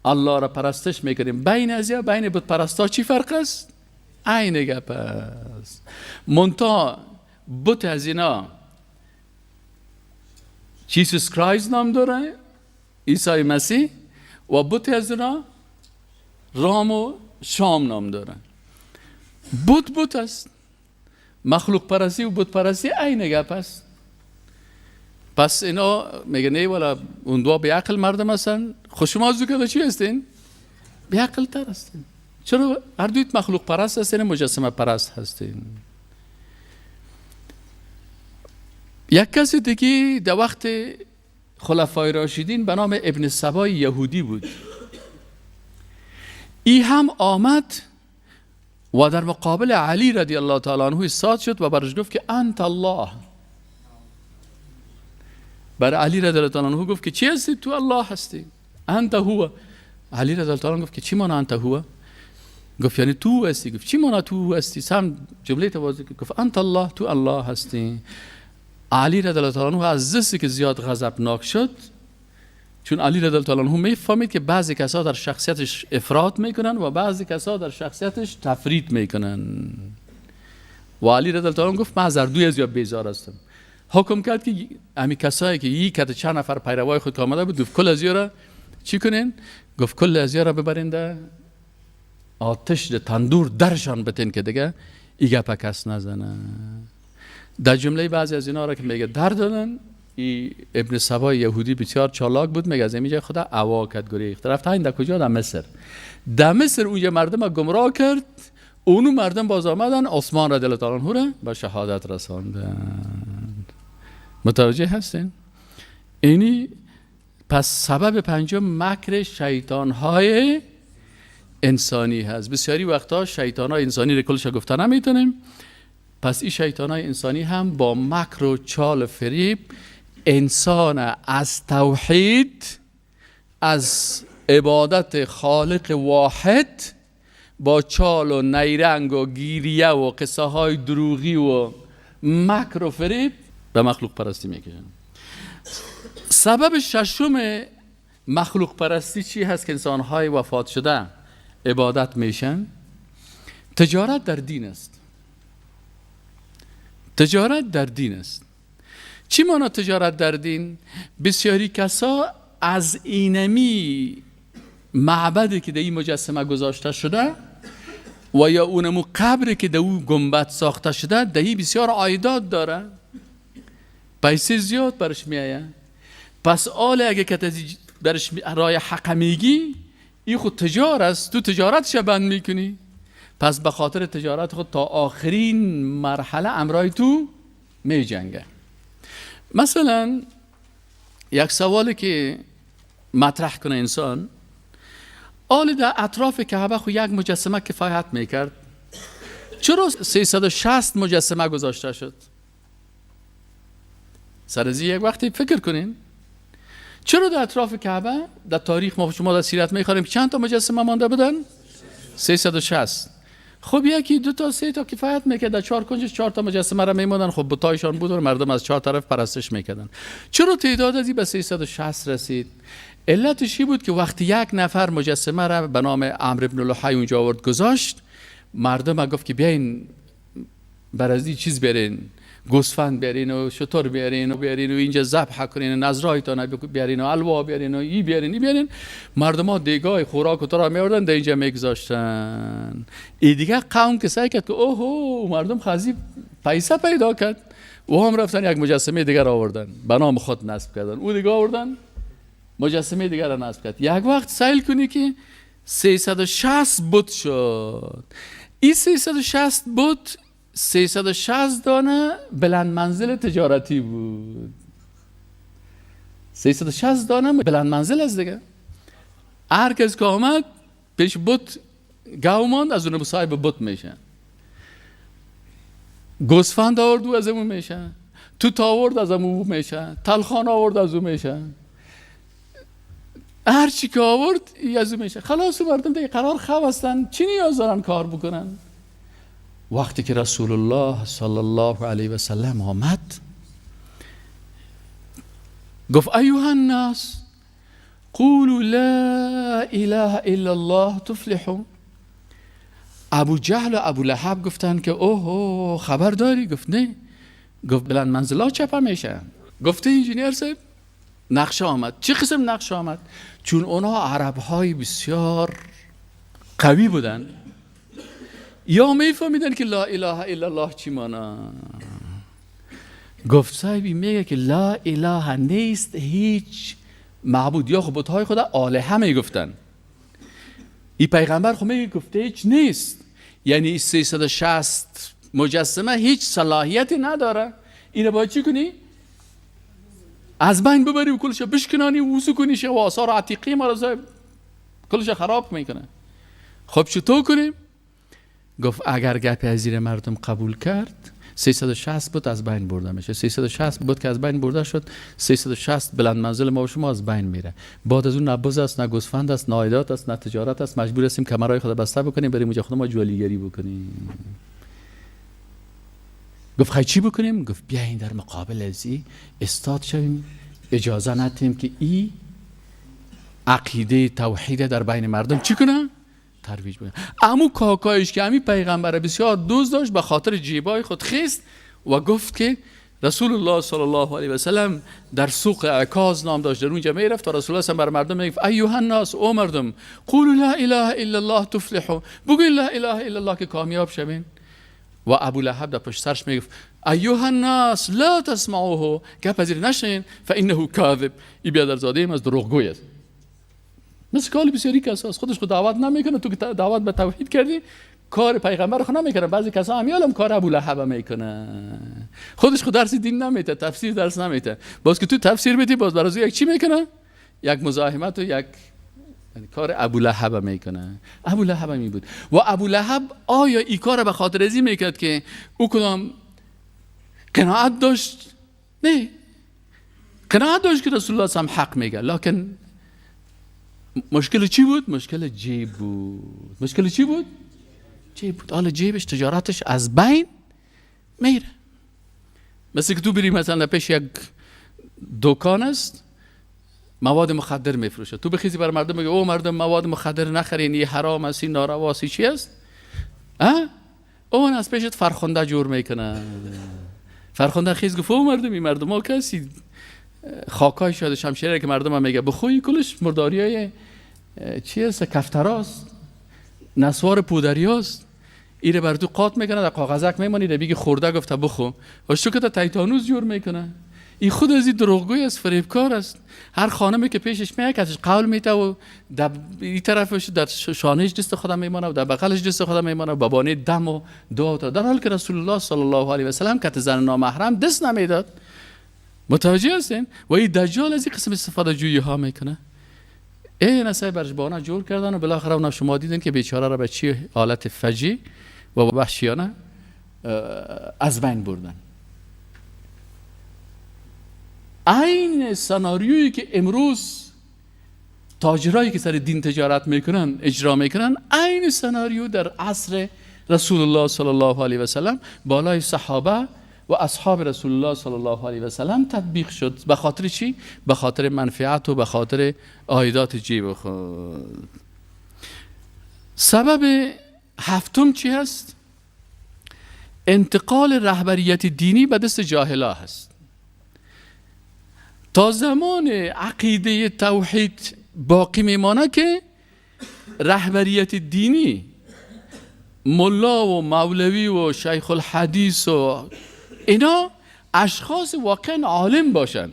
الله را پرستش میکنیم، بین از یا بین بت پرستا چی فرق است؟ عین گپ است. منتها بت از اینا جیسوس کرایست نام داره، عیسی مسیح، و بت از اینا رام و شام نام داره. بت است. مخلوق پرستی و بت پرستی عین گپ است. پس اینا میگه نه والا اون دو به عقل مردم هستن، خود شما از که چی هستین؟ به عقل تر هستین. چرا هر دویت مخلوق پرست هستین، مجسمه پرست هستین؟ یک کسی دیگه در وقت خلفای راشدین به نام ابن سبا یهودی بود. ای هم آمد و در مقابل علی رضی الله تعالی عنه ایستاد شد و برش گفت که انت الله. برای علی رضی الله تعالی عنه گفت که چی هستی؟ تو الله هستی. انت هو. علی رضی الله تعالی عنه گفت که چی معنی انت هو؟ گفت یعنی تو هستی. گفت چی معنی تو هستی؟ سم جمله توازی گفت انت الله، تو الله هستی. علی رضی الله تعالی عنه از دستی که زیاد غضبناک شد، چون علی رضی الله تعالی عنه میفهمید که بعضی کسا در شخصیتش افراط میکنن و بعضی کسا در شخصیتش تفریط میکنن. و علی رضی الله تعالی عنه گفت من از هر دوی زیاد بیزار هستم. حکم کرد که همین کسایی که یک کت چند نفر پیروای خود آمده بود، گفت کل از را چی کنین؟ گفت کل از را ببرین ده آتش ده تندور درشان بتین که دیگه ایگه پکس نزنه. در جمله بعضی از اینا را که میگه در دادن، ابن سبا یهودی بسیار چالاک بود، میگه از اینجا خدا عوا کرد گریخت رفت. این در کجا؟ در مصر. در مصر اونجا مردم گمراه کرد، اونو مردم باز آمدن عثمان رضی الله تعالی عنه را به شهادت رساندن. متوجه هستین؟ اینی پس سبب پنجم مکر شیطان‌های انسانی هست. بسیاری وقتا شیطان‌های انسانی رو کلش گفته نمیتونیم. پس این شیطان‌های انسانی هم با مکر و چال فریب انسان از توحید، از عبادت خالق واحد، با چال و نیرنگ و گیریه و قصه های دروغی و مکر و فریب به مخلوق پرستی میکشن. سبب ششم مخلوق پرستی چی هست که انسان‌های وفات شده عبادت میشن؟ تجارت در دین است. تجارت در دین است. چی معنی تجارت در دین؟ بسیاری کسا از اینمی معبدی که در این مجسمه گذاشته شده و یا اونمو قبری که در اون گنبد ساخته شده در این بسیار عایدات داره، پیسه زیاد برش میایه. پس آله اگه که برش رای حق میگی، این خود تجار است، تو تجارتش بند میکنی. پس به خاطر تجارت خود تا آخرین مرحله امرای تو می جنگه. مثلا یک سوالی که مطرح کنه انسان، آل در اطراف کعبه خود یک مجسمه کفایت میکرد، چرا 360 مجسمه گذاشته شد؟ سرزی یک وقتی فکر کنین چرا در اطراف کعبه در تاریخ ما شما در سیرت میخواریم چند تا مجسمه مانده بودن؟ 360. خب یکی دو تا سه تا کفایت میکرد، در چهار کنجش 4 تا مجسمه را میموندن. خب بتایشان بود و مردم از 4 طرف پرستش میکردن. چرا تعداد ازی به 360 رسید؟ علتش این بود که وقتی یک نفر مجسمه را به نام عمرو بن لحی اونجا آورد گذاشت، مردم گفت که بیاین برازی چیز برین، گوسفند بیارین و شتر بیارین و اینجا ذبح کنین، نذرایتان بیارین و الوا بیارین و ای بیارین. مردم ها دیگاه خوراک و ترا میوردن در اینجا میگذاشتن. این دیگه قوم که سعی کرد که اوهو مردم خزی پیسه پیدا کرد و هم رفتن یک مجسمه دیگر آوردن به نام خود نصب کردن، او دیگه آوردن مجسمه دیگر را نصب کرد. یک وقت سیل کنی که 360 بت شد. این 360 بت 360 دانه بلند منزل تجارتی بود. 360 دانه بلند منزل است دیگه. هر کس که آمد پیش بت گاو ماند، از اون مصاحب بت میشه. گوسفند آورد از اون میشه، توت آورد از اون میشه، تلخان آورد از اون میشه، هر چی که آورد از اون میشه. خلاص مردم دیگه قرار خواب هستن، چی نیاز دارن کار بکنن؟ وقتی که رسول الله صلی الله علیه و سلم آمد گفت ایها الناس قولوا لا اله الا الله تفلحوا. ابو جهل و ابو لهب گفتن که اوه خبر داری؟ گفت نه. گفت بلند منزلا چپا میشه. گفته انجینیر صاحب نقشه آمد. چه قسم نقشه آمد؟ چون اونا عرب‌های بسیار قوی بودن، یا میفهمیدن که لا اله الا الله چی مانا. گفت صاحبی میگه که لا اله نیست هیچ معبود، یا خب بت‌های خدا آلهه میگفتن. این پیغمبر خب میگه گفته هیچ نیست، یعنی 360 مجسمه هیچ صلاحیتی نداره. اینو باید چی کنی؟ از بین ببری و کلش بشکنانی و وضو کنیش و آثار عتیقی ما رو کلش خراب میکنه. خب چطور کنیم؟ گفت اگر گپ از زیر مردم قبول کرد 360 بود از بین برده میشه. 360 بود که از بین برده شد، 360 بلند منزل ما و شما از بین میره. بعد از اون نه بز است، نه گوسفند است، نه عایدات است، نه تجارت است. مجبور هستیم کمرهای خود بسته بکنیم بریم اونجا خود ما جوالیگری بکنیم. گفت خیلی چی بکنیم؟ گفت بیاین در مقابل ازی استاد شویم، اجازه ندیم که این عقیده توحید در بین مردم چی کنه؟ ترویج بکنه. امو کاکایش که امی پیغمبر بسیار دوست داشت به خاطر جیبای خود خیست و گفت که رسول الله صلی الله علیه و سلم در سوق عکاظ نام داشت، در اونجا میرفت و رسول الله صلی الله علیه و مردم میگفت ایها الناس، او مردم، قولوا لا اله الا الله تفلحوا، بگوین لا اله الا الله که کامیاب شوین. و ابو لهب در پشت سرش میگفت ایها الناس لا تسمعوه، گپ پذیر نشین، فانه کاذب، این بیادرزاده ایم از دروغگوی است. مثل کاری بسیاری کسا است خودش خود دعوت نمیکنه، تو که دعوت به توحید کردی کار پیغمبر خود نمیکنه. بعضی کسا همیالم کار ابو لهب میکنه، خودش خود درس دین نمیده، تفسیر درس نمیده، باز که تو تفسیر بدی باز برای یک چی میکنه؟ یک مزاحمت و یک کار ابو لهب میکنه. ابو لهب می بود. و ابو لهب آیا این کار به خاطر ازی میکرد که او کدام قناعت داشت؟ نه، قناعت داشت که رسول الله هم حق میگه، لکن مشکل چی بود؟ مشکل جیب بود. مشکل چی بود؟ جیب بود. حالا جیبش تجارتش از بین میره. مثل که تو بری مثلا پیش یک دکان است مواد مخدر میفروشه، تو بخیزی بر مردم بگی او مردم مواد مخدر نخرین، این حرام است، این ناروا است، چی است؟ اون از پیشت فرخنده جور میکنه. فرخنده خیز گفت او مردم، این مردم ها کسی خاکای شده شمشیره که مردم هم میگه بخوی کلش مرداری های چی است؟ کفتراست، نسوار پودریاست، ایره بر تو قاط میکنه، در کاغذک میمانی، در بگی خورده گفته بخو و شو که تا تیتانوس جور میکنه. این خود از این دروغگوی است، فریبکار است. هر خانمی که پیشش میاد کسش قول میده و در این طرفش در شانهش دست خودم میمانه و در بغلش دست خودم میمانه و بابانه دم و دعا، در حالی که رسول الله صلی الله علیه و سلم کت زن نامحرم دست نمیداد. متوجه هستین؟ و این دجال از این قسم استفاده جویی ها میکنه. این نسای برش بانه جور کردن و بالاخره اونا شما دیدن که بیچاره را به چی حالت فجی و وحشیانه از بین بردن. این سناریویی که امروز تاجرایی که سر دین تجارت میکنن اجرا میکنن، این سناریو در عصر رسول الله صلی الله علیه و سلم بالای صحابه و اصحاب رسول الله صلی الله علیه و سلم تطبیق شد. به خاطر چی؟ به خاطر منفعت و به خاطر عایدات جیب خود. سبب هفتم چی هست؟ انتقال رهبریت دینی به دست جاهلا هست. تا زمان عقیده توحید باقی میمانه که رهبریت دینی ملا و مولوی و شیخ الحدیث و اینا اشخاص واقعا عالم باشن،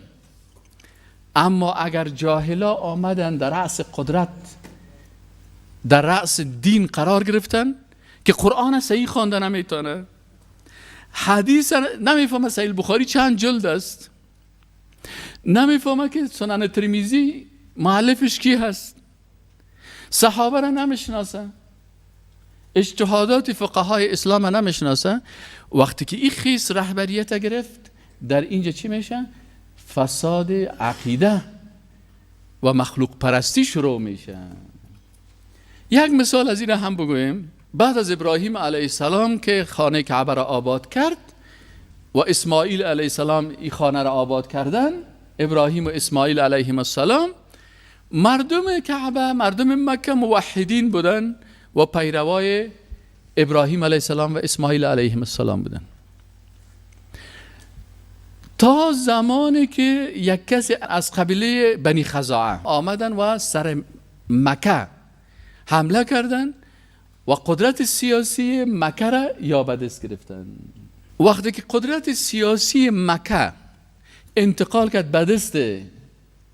اما اگر جاهلا آمدن در رأس قدرت، در رأس دین قرار گرفتن که قرآن صحیح خوانده نمیتونه، حدیث نمیفهمه صحیح بخاری چند جلد است، نمیفهمه که سنن ترمذی مؤلفش کی هست، صحابه را نمیشناسه، اجتهادات فقهای اسلام را نمیشناسه، وقتی که این خیس رهبریت گرفت در اینجا چی میشه؟ فساد عقیده و مخلوق پرستی شروع میشه. یک مثال از این هم بگویم. بعد از ابراهیم علیه السلام که خانه کعبه را آباد کرد و اسماعیل علیه السلام این خانه را آباد کردن، ابراهیم و اسماعیل علیهم السلام، مردم کعبه، مردم مکه موحدین بودن و پیروای ابراهیم علیه السلام و اسماعیل علیه السلام بودن. تا زمانی که یک کسی از قبیله بنی خزاعه آمدن و سر مکه حمله کردن و قدرت سیاسی مکه را یا به دست گرفتن. وقتی که قدرت سیاسی مکه انتقال کرد به دست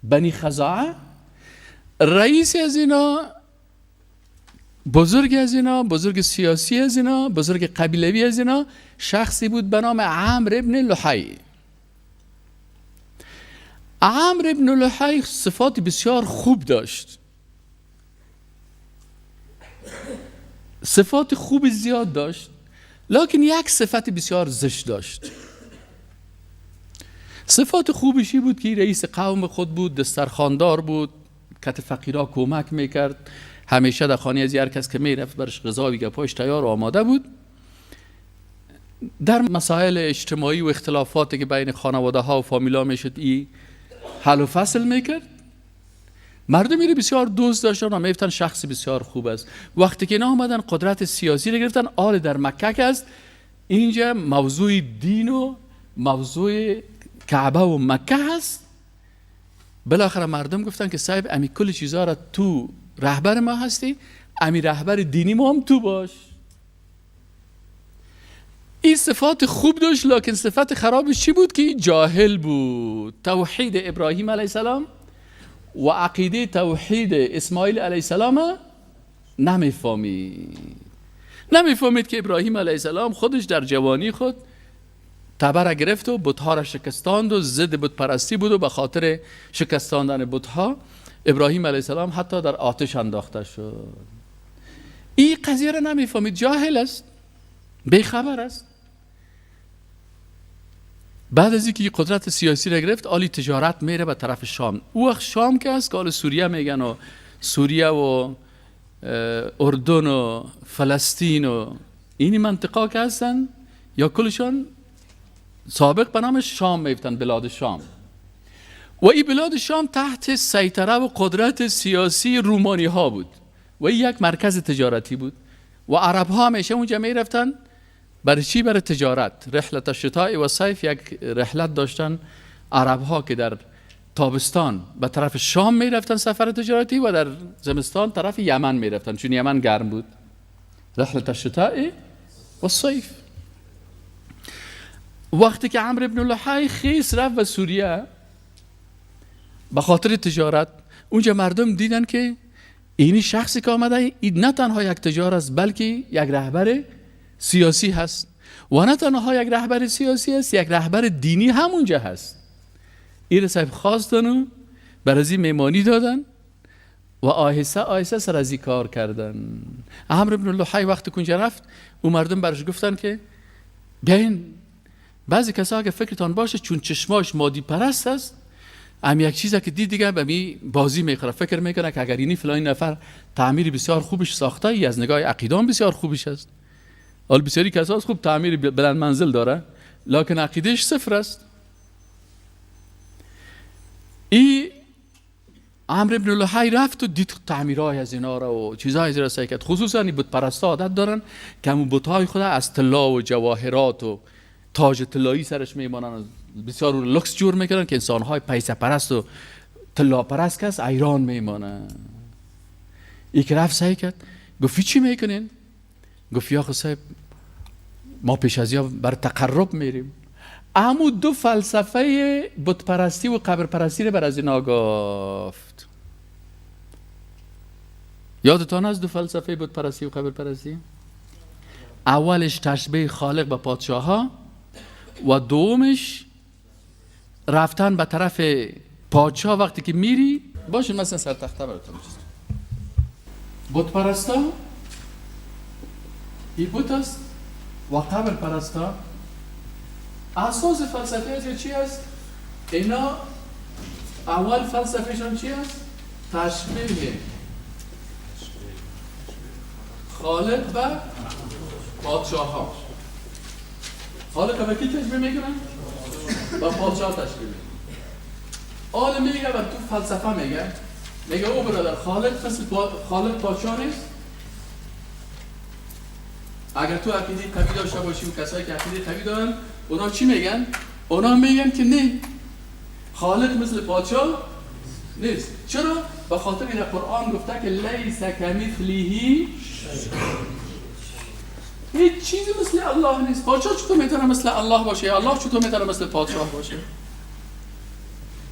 بنی خزاعه، رئیس از اینا، بزرگ از اینا، بزرگ سیاسی از اینا، بزرگ قبیلوی از اینا شخصی بود به نام عمرو ابن لحی. عمرو ابن لحی صفات بسیار خوب داشت، صفات خوب زیاد داشت، لکن یک صفت بسیار زشت داشت. صفات خوبشی بود که رئیس قوم خود بود، دسترخواندار بود، کت فقیرها کمک میکرد، همیشه در خانه از هر کس که میرفت برش غذا و گپاش تیار و آماده بود. در مسائل اجتماعی و اختلافاتی که بین خانواده ها و فامیلا میشد ای حل و فصل میکرد. مردم میره بسیار دوست داشتن و میفتن شخص بسیار خوب است. وقتی که اینا آمدن قدرت سیاسی رو گرفتن، آل در مکه که است، اینجا موضوع دین و موضوع کعبه و مکه هست. بالاخره مردم گفتن که صاحب امی کل چیزها را تو رهبر ما هستی، امی رهبر دینی ما هم تو باش. این صفات خوب داشت، لکن صفت خرابش چی بود؟ که جاهل بود. توحید ابراهیم علیه السلام و عقیده توحید اسماعیل علیه السلام نمیفهمید که ابراهیم علیه السلام خودش در جوانی خود تبر گرفت و بتها را شکستاند و ضد بت پرستی بود و به خاطر شکستاندن بتها ابراهیم علیه السلام حتی در آتش انداخته شد. این قضیه را نمیفهمید، جاهل است، بیخبر است. بعد از اینکه قدرت سیاسی را گرفت، آلی تجارت میره به طرف شام. او وقت شام که است که آل سوریه میگن و سوریه و اردن و فلسطین و اینی منطقه که هستن یا کلشان سابق به نام شام میفتن، بلاد شام. و این بلاد شام تحت سیطره و قدرت سیاسی رومانی ها بود و این یک مرکز تجارتی بود و عرب ها همیشه اونجا میرفتن. برای چی؟ برای تجارت. رحلت الشتاء و صیف یک رحلت داشتن عرب ها که در تابستان به طرف شام میرفتن سفر تجارتی و در زمستان طرف یمن میرفتن، چون یمن گرم بود. رحلت الشتاء و صیف. وقتی که عمرو ابن لحی خیس رفت به سوریه به خاطر تجارت، اونجا مردم دیدن که اینی شخصی که آمده این نه تنها یک تجار است بلکه یک رهبر سیاسی هست و نه تنها یک رهبر سیاسی است، یک رهبر دینی هم اونجا هست. این صاحب خواستن و برازی میمانی دادن و آهسته آهسته سر از این کار کردن. عمرو ابن لحی وقتی کنجا رفت، اون مردم برش گفتن که بیاین، بعضی کسا که فکرتان باشه چون چشماش مادی پرست است، هم یک چیزی که دید دیگه به می بازی میخوره، فکر میکنه که اگر اینی فلان نفر تعمیر بسیار خوبش ساخته، ای از نگاه عقیدان بسیار خوبش است. حال بسیاری کسا خوب تعمیر بلند منزل داره لکن عقیدهش صفر است. این عمرو ابن لحی رفت و دید تعمیرهای از اینا را و چیزهای از اینا سعی کرد. خصوصا این بت پرستا عادت دارن که همون بتهای خود از طلا و جواهرات و تاج طلایی سرش میمانن، بسیار رو لکس جور میکنن که انسانهای پیسه پرست و طلا پرست کس ایران میمانن. این که رفت سعی کرد، گفت چی میکنین؟ گفت یا صاحب ما پیش از یا بر تقرب میریم. اما دو فلسفه بت پرستی و قبر پرستی رو بر از اینا گفت. یادتان از دو فلسفه بت پرستی و قبر پرستی؟ اولش تشبیه خالق به پادشاه ها و دومش رفتن به طرف پادشاه. وقتی که میری باشه مثلا سر تخته براتون بت پرستا ای بت است و قبر پرستا اساس فلسفه از چی است؟ اینا اول فلسفهشون چی است؟ تشبیه خالق به پادشاه ها. خالق به کی تشبیه میکنن؟ با پادشاه تشبیه میکنن. آل میگه و تو فلسفه میگه او برادر خالق پادشاه نیست. اگر تو عقیده قوی داشته باشی و کسایی که عقیده قوی دارن اونا چی میگن؟ اونا میگن که نه، خالق مثل پادشاه نیست. چرا؟ به خاطر این قرآن گفته که لیس کمثله هیچ چیزی مثل الله نیست. پادشاه چطور میتونه مثل الله باشه؟ الله چطور میتونه مثل پادشاه باشه؟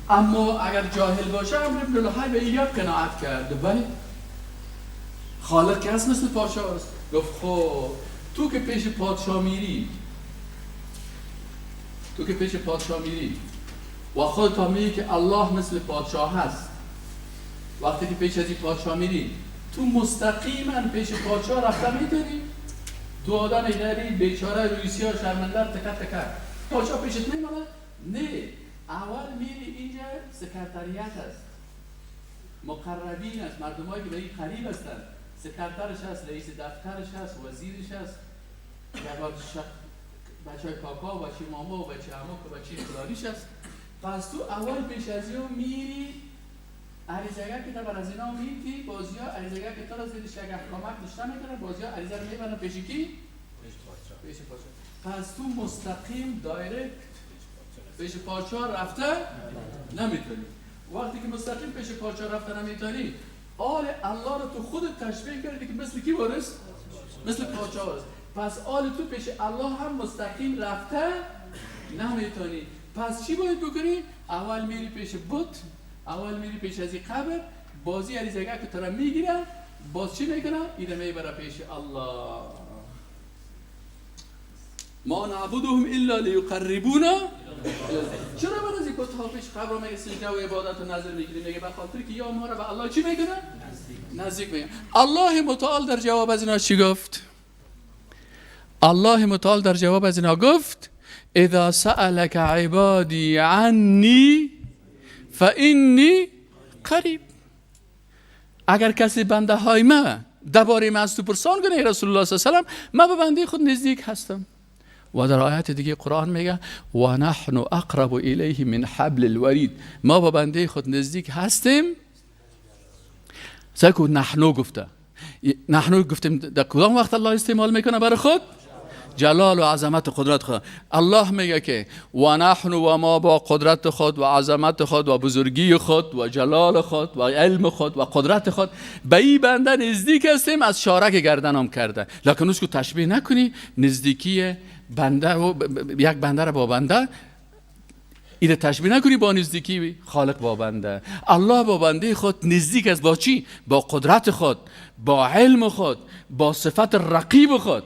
اما اگر جاهل باشه امر ابن الحی به ایجاب قناعت کرد. ولی خالق که هست مثل پادشاه است. گفت خب تو که پیش پادشاه میری و خودت میگی که الله مثل پادشاه هست، وقتی که پیش از این پادشاه میری تو مستقیما پیش پادشاه رفته میتونی؟ تو آدم ایداری بیچاره روسیه شرمنده تکر پادشاه پیشت نمیمونه؟ نه، اول میری اینجا سکرتریت هست، مقربین هست، مردمایی که به این قریب هستن، سکرترش هست، رئیس دفترش هست، وزیرش هست، بچه های کاکا و بچه ماما و بچه عمو و بچه فلانیش هست. پس تو اول پیش از این میری عریضگه که تا بر از اینا میدی، بازی ها عریضگه که تا را زیدش یک احکامت نشته میکنه، بازی ها عریضه رو میبرن پیش کی؟ پیش پادشاه. پس تو مستقیم دایرکت پیش پادشاه رفته نمیتونی. وقتی که مستقیم پیش پادشاه رفته نمیتونی، آل الله رو تو خودت تشبیه کردی که مثل کی وارث؟ مثل پادشاه وارث. پس آل تو پیش الله هم مستقیم رفته نمیتونی. پس چی باید بکنی؟ اول میری پیش بت، اول میری پیش از این قبر، بازی عریضگه که تو را میگیره، باز چی میکنه؟ اینه میبره پیش الله. ما نعبدهم الا لیقربونا. چرا بعد از این بت‌ها پیش قبر میگه سجده و عبادت و نظر میگیری؟ میگه به خاطر که یا ما را به الله چی میکنه؟ نزدیک میکنه. الله متعال در جواب از اینا چی گفت؟ الله متعال در جواب از اینا گفت اذا سألك عبادی عنی فإنی قریب. اگر کسی بنده های ما درباره من از تو پرسان کنه رسول الله صلی الله علیه و آله، من به بنده خود نزدیک هستم. و در آیت دیگه قرآن میگه و نحن اقرب الیه من حبل الورید، ما به بنده خود نزدیک هستیم. سکو نحنو گفتیم در کدام وقت الله استعمال میکنه برای خود؟ جلال و عظمت و قدرت خود. الله میگه که و نحن و ما با قدرت خود و عظمت خود و بزرگی خود و جلال خود و علم خود و قدرت خود به این بنده نزدیک هستیم از شارک گردنم کرده. لکن اسکو تشبیه نکنی نزدیکی بنده و یک بنده را با بنده، این تشبیه نکنی با نزدیکی خالق با بنده. الله با بنده خود نزدیک است. با چی؟ با قدرت خود، با علم خود، با صفت رقیب خود.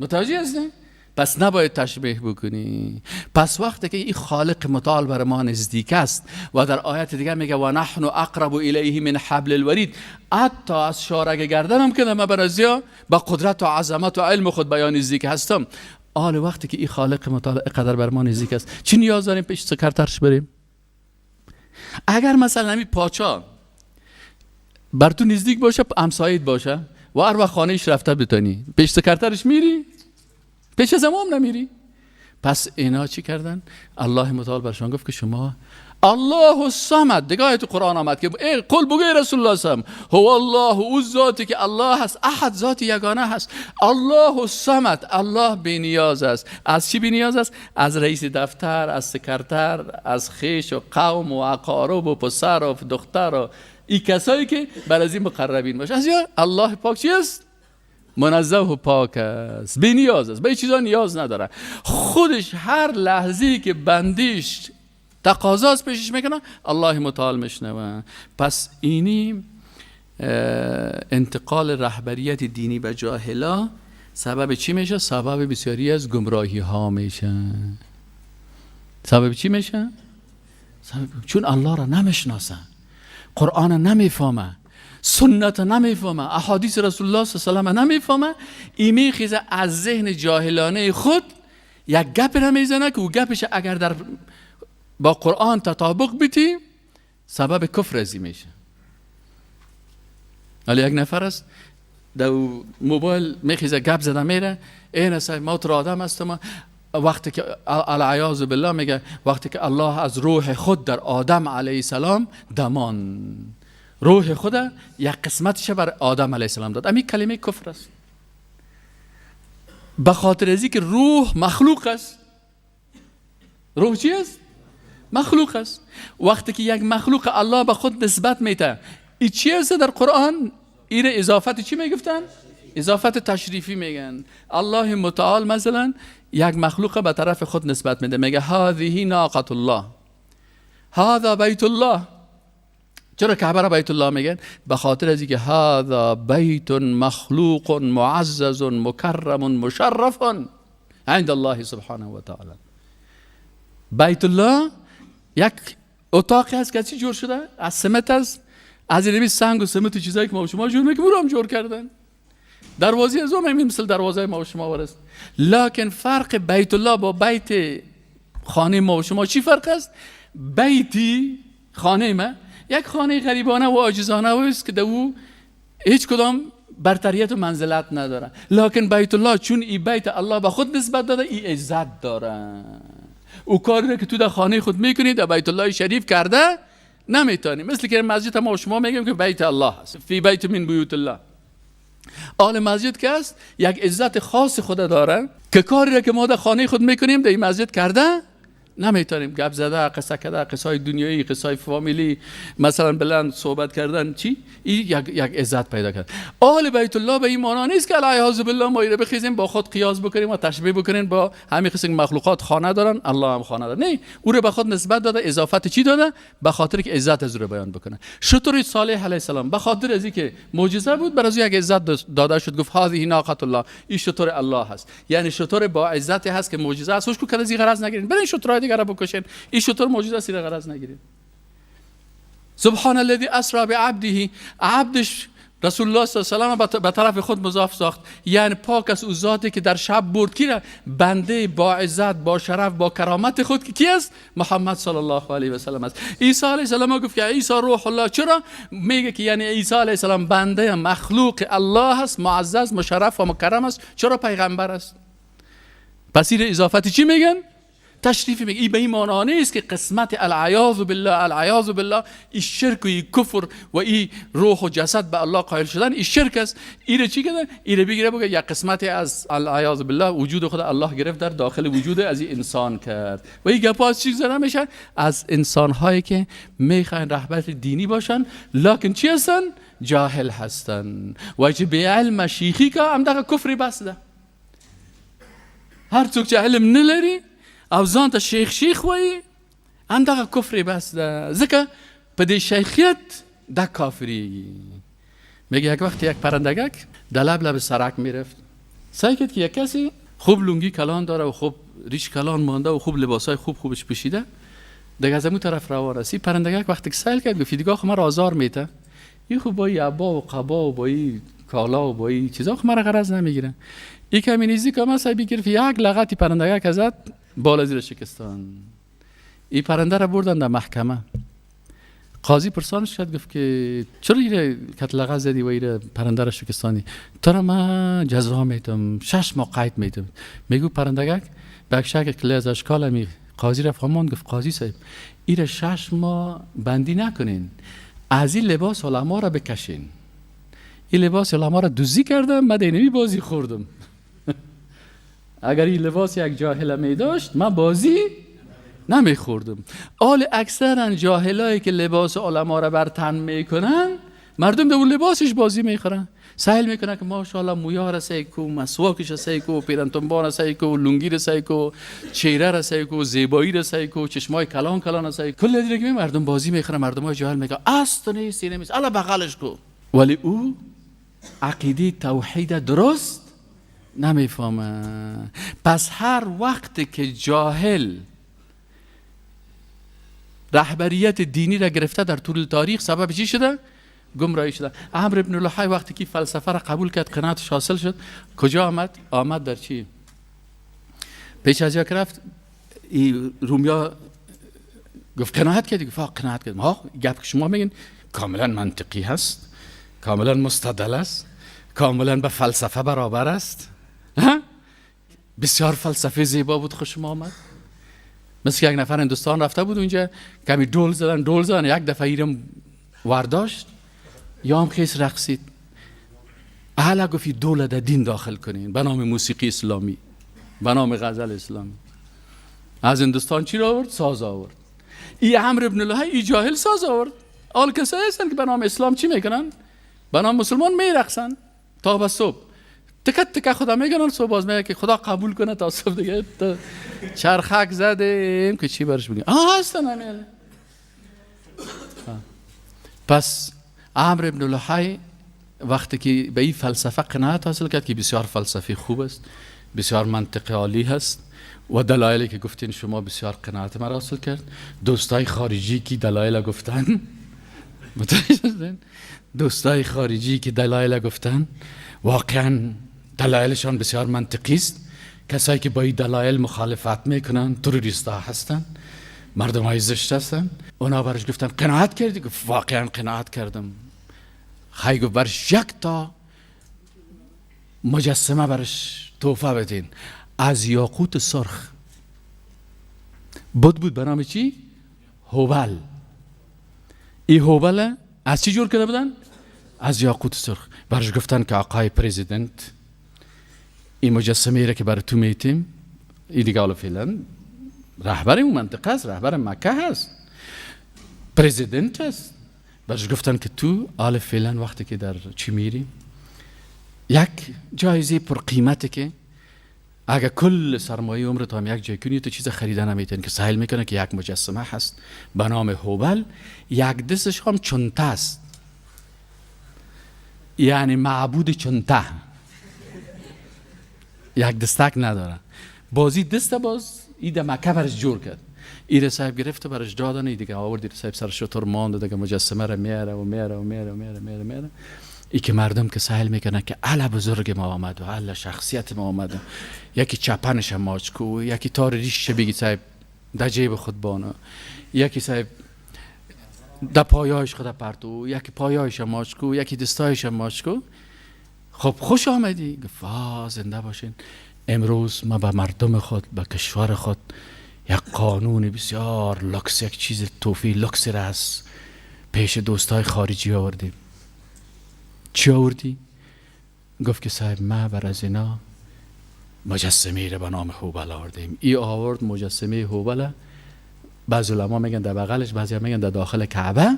متوجه هستی؟ پس نباید تشبیه بکنی. پس وقتی که این خالق متعال بر ما نزدیک است و در آیت دیگر میگه و نحن اقرب الیه من حبل الورید، حتی از شارک گردنم که من برازیا با قدرت و عظمت و علم خود بیان نزدیک هستم. آل وقتی که این خالق متعال قدر بر ما نزدیک است، چی نیاز داریم پیش سکرترش بریم؟ اگر مثلا این پادشاه بر تو نزدیک باشه، همسایت باشه و هر وقت خانه‌اش رفته بتونی پیش سکرترش میری؟ پیش زمام نمیری؟ پس اینا چی کردن؟ الله متعال برشان گفت که شما الله الصمد، دیگه تو قرآن آمد که قل بگوی رسول الله صلی الله علیه و هو الله، او ذاتی که الله هست، احد، ذات یگانه هست. الله الصمد، الله بی‌نیاز است. از چی بی‌نیاز است؟ از رئیس دفتر، از سکرتر، از خویش و قوم و اقارب و پسر و دختر و این کسایی که بر از این مقربین باشه. از یا الله پاک چی است؟ منزه و پاک است، بی نیاز است، به چیزا نیاز نداره. خودش هر لحظه‌ای که بندیش تقاضاست پیشش میکنه، الله متعال میشنوه. پس اینی انتقال رهبریت دینی به جاهلا سبب چی میشه؟ سبب بسیاری از گمراهی ها میشه. سبب چی میشه؟ چون الله را نمیشناسه، قرآن نمیفهمه، سنت نمیفهمه، احادیث رسول الله صلی الله علیه و آله نمیفهمه، این میخیزه از ذهن جاهلانه خود یک گپ را میزنه که او گپش اگر در با قرآن تطابق بیتی سبب کفر ازی میشه. ولی یک نفر است در موبایل میخیزه گپ زده میره، این است ما تر آدم هستم، وقتی که العیاذ بالله میگه وقتی که الله از روح خود در آدم علیه السلام دمان، روح خود یک قسمتش بر آدم علیه السلام داد. همین کلمه کفر است. به خاطر از که روح مخلوق است. روح چی است؟ مخلوق است. وقتی که یک مخلوق الله به خود نسبت میده، این چی است در قرآن؟ این اضافت چی میگفتن؟ اضافت تشریفی میگن. الله متعال مثلا یک مخلوق به طرف خود نسبت میده، میگه هذه ناقة الله، هذا بیت الله. چرا کعبه را بیت الله میگن؟ به خاطر از اینکه هذا بیت مخلوق معزز مکرم مشرف عند الله سبحانه و تعالی. بیت الله یک اتاقی هست که چی جور شده؟ از سمت است، از این سنگ و سمت و چیزایی که ما و شما جور میکنیم رو هم جور کردن. دروازه از اون مثل دروازه ما و شما ورست. لکن فرق بیت الله با بیت خانه ما و شما چی فرق است؟ بیتی خانه ما یک خانه غریبانه و عاجزانه است که دو هیچ کدام برتریت و منزلت نداره. لکن بیت الله چون ای بیت الله به خود نسبت داده، ای عزت داره. او کاری را که تو در خانه خود میکنی در بیت الله شریف کرده نمیتونی. مثل که مسجد ما و شما میگیم که بیت الله هست، فی بیت من بیوت الله. آل مسجد که است یک عزت خاص خود داره که کاری را که ما در خانه خود میکنیم در این مسجد کرده نمیتونیم. گپ زده، قصه کرده، قصه های دنیایی، قصه های فامیلی، مثلا بلند صحبت کردن، چی؟ این یک عزت پیدا کرد. آل بیت الله به این معنا نیست که العیاذ بالله ما ایره بخیزیم با خود قیاس بکنیم و تشبیه بکنیم با همین قسم مخلوقات خانه دارن، الله هم خانه داره. نه، او رو به خود نسبت داده، اضافت چی داده؟ به خاطر که عزت از رو بیان بکنه. شطور صالح علیه السلام به خاطر از اینکه معجزه بود بر از یک عزت داده شد، گفت هذه ناقة الله، این شطور الله هست. یعنی شطور با عزت هست که معجزه است. خوشو کده زی غرض نگیرین، برین شطور دیگه را بکشین. این شطور معجزه است، غرض نگیرین. سبحان الذي اسرا بعبده، عبدش رسول الله صلی الله علیه و آله به طرف خود مضاف ساخت. یعنی پاک از او ذاتی که در شب برد کی را؟ بنده با عزت، با شرف، با کرامت خود که کی است؟ محمد صلی الله علیه و سلم است. عیسی علیه السلام گفت که عیسی روح الله. چرا میگه که یعنی عیسی علیه السلام بنده مخلوق الله است، معزز، مشرف و مکرم است. چرا پیغمبر است؟ پس این اضافتی چی میگن؟ تشریفی میگه. این به این معنا نیست که قسمت العیاذ بالله این شرک و این کفر و این روح و جسد به الله قائل شدن این شرک است. این چی کنه؟ این بگیره بگه یک قسمتی از العیاذ بالله وجود خود الله گرفت در داخل وجود از این انسان کرد. و این گپا از چی زده میشن؟ از انسان هایی که میخوان رهبر دینی باشن لکن چی هستن؟ جاهل هستن. و چه به علم شیخی که هم دقیقه کفری بس ده. هر چوک چه علم نلری او ځان ته شیخ وایي همدغه کفر بس ده. ځکه په دې شیخیت دا کافری. میگه یک وقت یک پرندگک در لب سرک میرفت، سعی کرد که یک کسی خوب لونگی کلان داره و خوب ریش کلان مانده و خوب لباسای خوبش پوشیده دیگه از اون طرف روان است. پرندگک وقتی که سیل کرد گفت دیگه خو مرا آزار میته، این خوب با این عبا و قبا و با این کالا و با این چیزا خو مرا غرض نمیگیره. این کمی نیزی که ما سعی بگرفت یک لغتی پرندگک ازت بالا زیر شکستان. این پرنده را بردن در محکمه. قاضی پرسانش کرد گفت که چرا ایره کتلغه زدی و ایره پرنده را شکستانی؟ تو را من جزا میتم، 6 ماه قید میتم. میگو پرندگک به شکل کلی از اشکال همی قاضی را فهمان. گفت قاضی صاحب ایره 6 ماه بندی نکنین، از این لباس علما را بکشین. این لباس علما را دوزی کردم، من دینمی بازی خوردم. اگر این لباس یک جاهل می داشت من بازی نمی خوردم. آل اکثرا جاهلایی که لباس علما را بر تن میکنن مردم در اون لباسش بازی میخورن. سهل میکنه که ماشاءالله مویا را سیکو، مسواکش را سیکو، پیرنتنبان را سیکو، لنگی را سیکو، چهره را سیکو، زیبایی را سیکو، چشمای کلان را سیکو. کل دیگه مردم بازی میخورن. مردم های جاهل میگن است نیست نیست الا بغلش کو. ولی او عقیده توحید درست نمیفهمه. پس هر وقت که جاهل رهبریت دینی را گرفته در طول تاریخ سبب چی شده؟ گمراهی شده. عمرو بن لحی وقتی که فلسفه را قبول کرد، قناعتش حاصل شد، کجا آمد؟ آمد در چی؟ پیش از یک رفت رومیا گفت قناعت کردی؟ گفت قناعت کردم. ها گپ که شما میگین کاملا منطقی هست، کاملا مستدل است، کاملا به فلسفه برابر است. بسیار فلسفه زیبا بود، خوشم آمد. مثل یک نفر هندوستان رفته بود اونجا کمی دول زدن یک دفعه ایرم ورداشت یا هم خیس رقصید. اهلا گفتی دولت دین داخل کنین به نام موسیقی اسلامی، به نام غزل اسلامی. از هندوستان چی را آورد؟ ساز آورد. ای عمرو ابن لحی ای جاهل ساز آورد. آل کسایی هستن که به نام اسلام چی میکنن؟ به نام مسلمان میرقصن تا به صبح. تکت تکه خدا میگن، صبح باز میگه که خدا قبول کنه تا صبح دیگه چرخک زدیم که چی برش بگیم. هستن همین. پس عمرو ابن لحی وقتی که به این فلسفه قناعت حاصل کرد که بسیار فلسفی خوب است، بسیار منطق عالی هست و دلایلی که گفتین شما بسیار قناعت مرا حاصل کرد. دوستای خارجی که دلایل گفتن، متوجه دوستای خارجی که دلایل گفتن واقعا دلایلشان بسیار منطقی است. کسایی که با این دلایل مخالفت میکنن تروریستا هستن، مردم های زشت هستن. اونا برش گفتن قناعت کردی؟ گفت واقعا قناعت کردم. خیلی گفت برش یک تا مجسمه برش تحفه بدین از یاقوت سرخ. بود به نام چی؟ هوبل. این هوبل از چی جور کرده بودن؟ از یاقوت سرخ. برش گفتن که آقای پرزیدنت این مجسمه را که برای تو میتیم، این دیگه حالا فعلا رهبر اون منطقه است، رهبر مکه هست، پرزیدنت هست. برش گفتن که تو حالا فعلا وقتی که در چی میری یک جایزه پر قیمته که اگر کل سرمایه عمرت هم یک جای کنی تو چیز خریدن نمیتونی، که سهل میکنه که یک مجسمه هست به نام هوبل، یک دستش هم چنته است، یعنی معبود چنته، یک دستک نداره، بازی دسته باز ایده مکه برش جور کرد. ایره صاحب گرفته برش دادن، ای دیگه آورد ایره صاحب سر شطور مانده دیگه مجسمه را میاره و میاره و میاره و میاره و میاره, میاره. ای که مردم که سهل میکنن که الا بزرگ ما آمد و الا شخصیت ما آمد، یکی چپنش ماچ کو، یکی تار ریش بگی صاحب در جیب خود بانه، یکی صاحب در پایایش خود پرتو، یکی پایایش ماچ کو، یکی دستایش ماچ کو. خب خوش آمدی. گفت زنده باشین. امروز ما به مردم خود، به کشور خود یک قانون بسیار لکس، یک چیز توفی لکس را از پیش دوستای خارجی آوردیم. چی آوردی؟ گفت که صاحب ما بر از اینا مجسمه را به نام هوبل آوردیم. ای آورد مجسمه هوبل، بعضی علما میگن در بغلش، بعضی میگن در داخل کعبه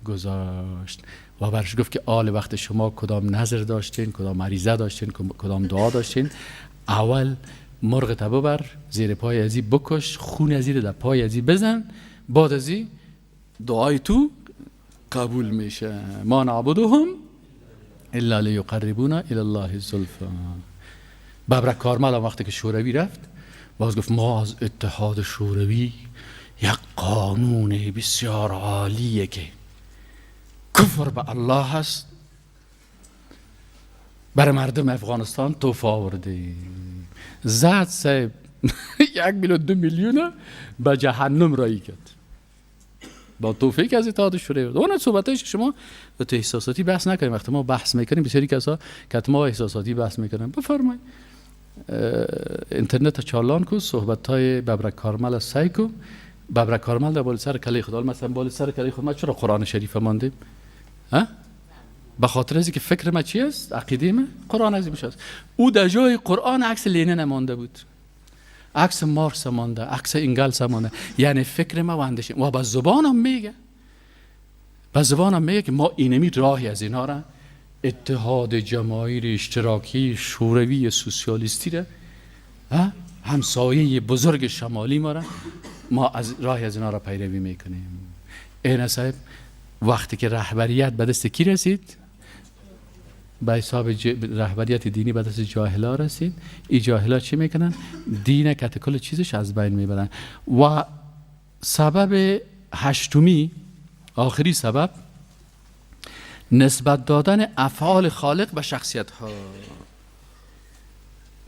گذاشت و برش گفت که آل وقت شما کدام نظر داشتین، کدام مریضه داشتین، کدام دعا داشتین، اول مرغ تبو بر زیر پای ازی بکش، خون ازی در پای ازی بزن، بعد ازی دعای تو قبول میشه. ما نعبدهم الا لیقربونا الی الله زلفا. ببرک کارمل وقتی که شوروی رفت باز گفت ما از اتحاد شوروی یک قانون بسیار عالیه که کفر به الله هست برای مردم افغانستان توفه آورده. زد صاحب 1,2,000,000 به جهنم رایی کرد با توفیقی که از اتحاد شوروی. اون صحبتش شما تو احساساتی بحث نکنیم. وقتی ما بحث میکنیم بسیاری کسا که ما احساساتی بحث میکنیم، بفرمایید اینترنت چالان کو، صحبت های ببرک کارمل سایکو. ببرک کارمل در بالا سر کله خدا، مثلا بالا سر کله خود ما چرا قرآن شریف ماندیم؟ ها؟ به خاطر از که فکر ما چی است؟ عقیده ما قرآن عظیمش است. او در جای قرآن عکس لینین مانده بود، عکس مارکس مانده، عکس انگلس مانده، یعنی فکر ما و اندیشه و با زبانم میگه، با زبانم میگه که ما اینمی راهی از اینا را، اتحاد جماهیر اشتراکی شوروی سوسیالیستی را، همسایه بزرگ شمالی ما را، ما از راهی از اینا را پیروی میکنیم. این صاحب وقتی که رهبریت به دست کی رسید؟ به حساب رهبریت دینی به دست جاهلا رسید. این جاهلا چی میکنن؟ دین کت کل چیزش از بین میبرن. و سبب هشتمی، آخری سبب، نسبت دادن افعال خالق به شخصیت ها.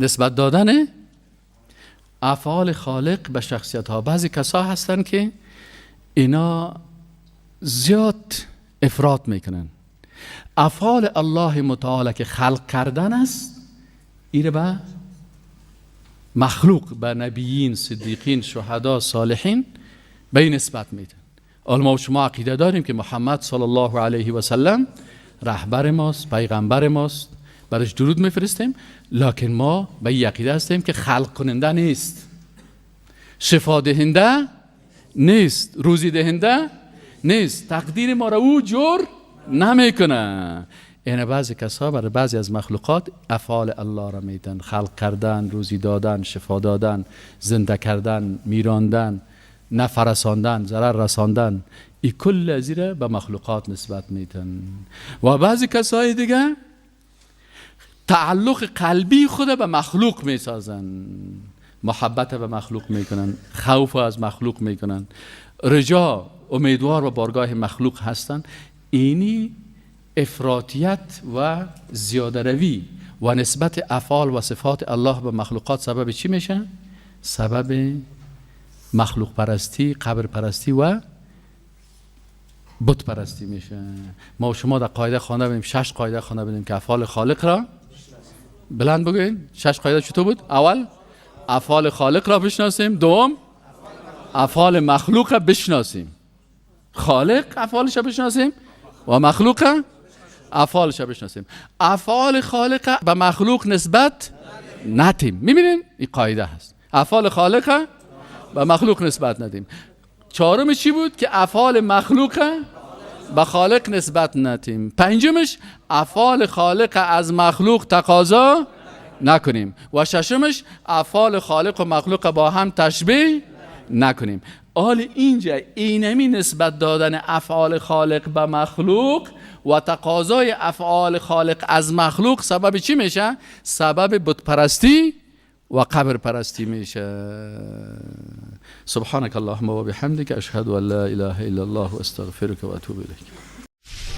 نسبت دادن افعال خالق به شخصیت ها. بعضی کسا هستن که اینا زیاد افراط میکنن. افعال الله متعال که خلق کردن است، ایره به مخلوق، به نبیین، صدیقین، شهدا، صالحین به این نسبت میدن. ما و شما عقیده داریم که محمد صلی الله علیه و سلم رهبر ماست، پیغمبر ماست، برش درود میفرستیم، لکن ما به این عقیده هستیم که خلق کننده نیست، شفا دهنده نیست، روزی دهنده نیست، تقدیر ما را او جور نمیکنه. یعنی بعضی کسا برای بعضی از مخلوقات افعال الله را میدن، خلق کردن، روزی دادن، شفا دادن، زنده کردن، میراندن، نفرساندن، ضرر رساندن، این کل از این به مخلوقات نسبت میدن. و بعضی کسای دیگه تعلق قلبی خود به مخلوق میسازن، محبت به مخلوق میکنن، خوف از مخلوق میکنن، رجا امیدوار به بارگاه مخلوق هستن. اینی افراطیت و زیاده روی و نسبت افعال و صفات الله به مخلوقات سبب چی میشه؟ سبب مخلوق پرستی، قبر پرستی و بت پرستی میشه. ما و شما در قاعده خوانده بودیم، 6 قاعده خوانده بودیم که افعال خالق را بلند بگوین. 6 قاعده چطور بود؟ اول افعال خالق را بشناسیم، دوم افعال مخلوق را بشناسیم، خالق افعالش را بشناسیم و مخلوق افعالش را بشناسیم. افعال خالق به مخلوق نسبت ندیم. میبینین این قاعده هست، افعال خالق به مخلوق نسبت ندیم. چهارم چی بود؟ که افعال مخلوق به خالق نسبت ندیم. پنجمش افعال خالق از مخلوق تقاضا نکنیم. و ششمش افعال خالق و مخلوق با هم تشبیه نکنیم. حال اینجا اینمی نسبت دادن افعال خالق به مخلوق و تقاضای افعال خالق از مخلوق سبب چی میشه؟ سبب بت پرستی و قبر پرستی میشه. سبحانك اللهم و بحمدك اشهد ان لا اله الا الله و استغفرك و اتوب الیک.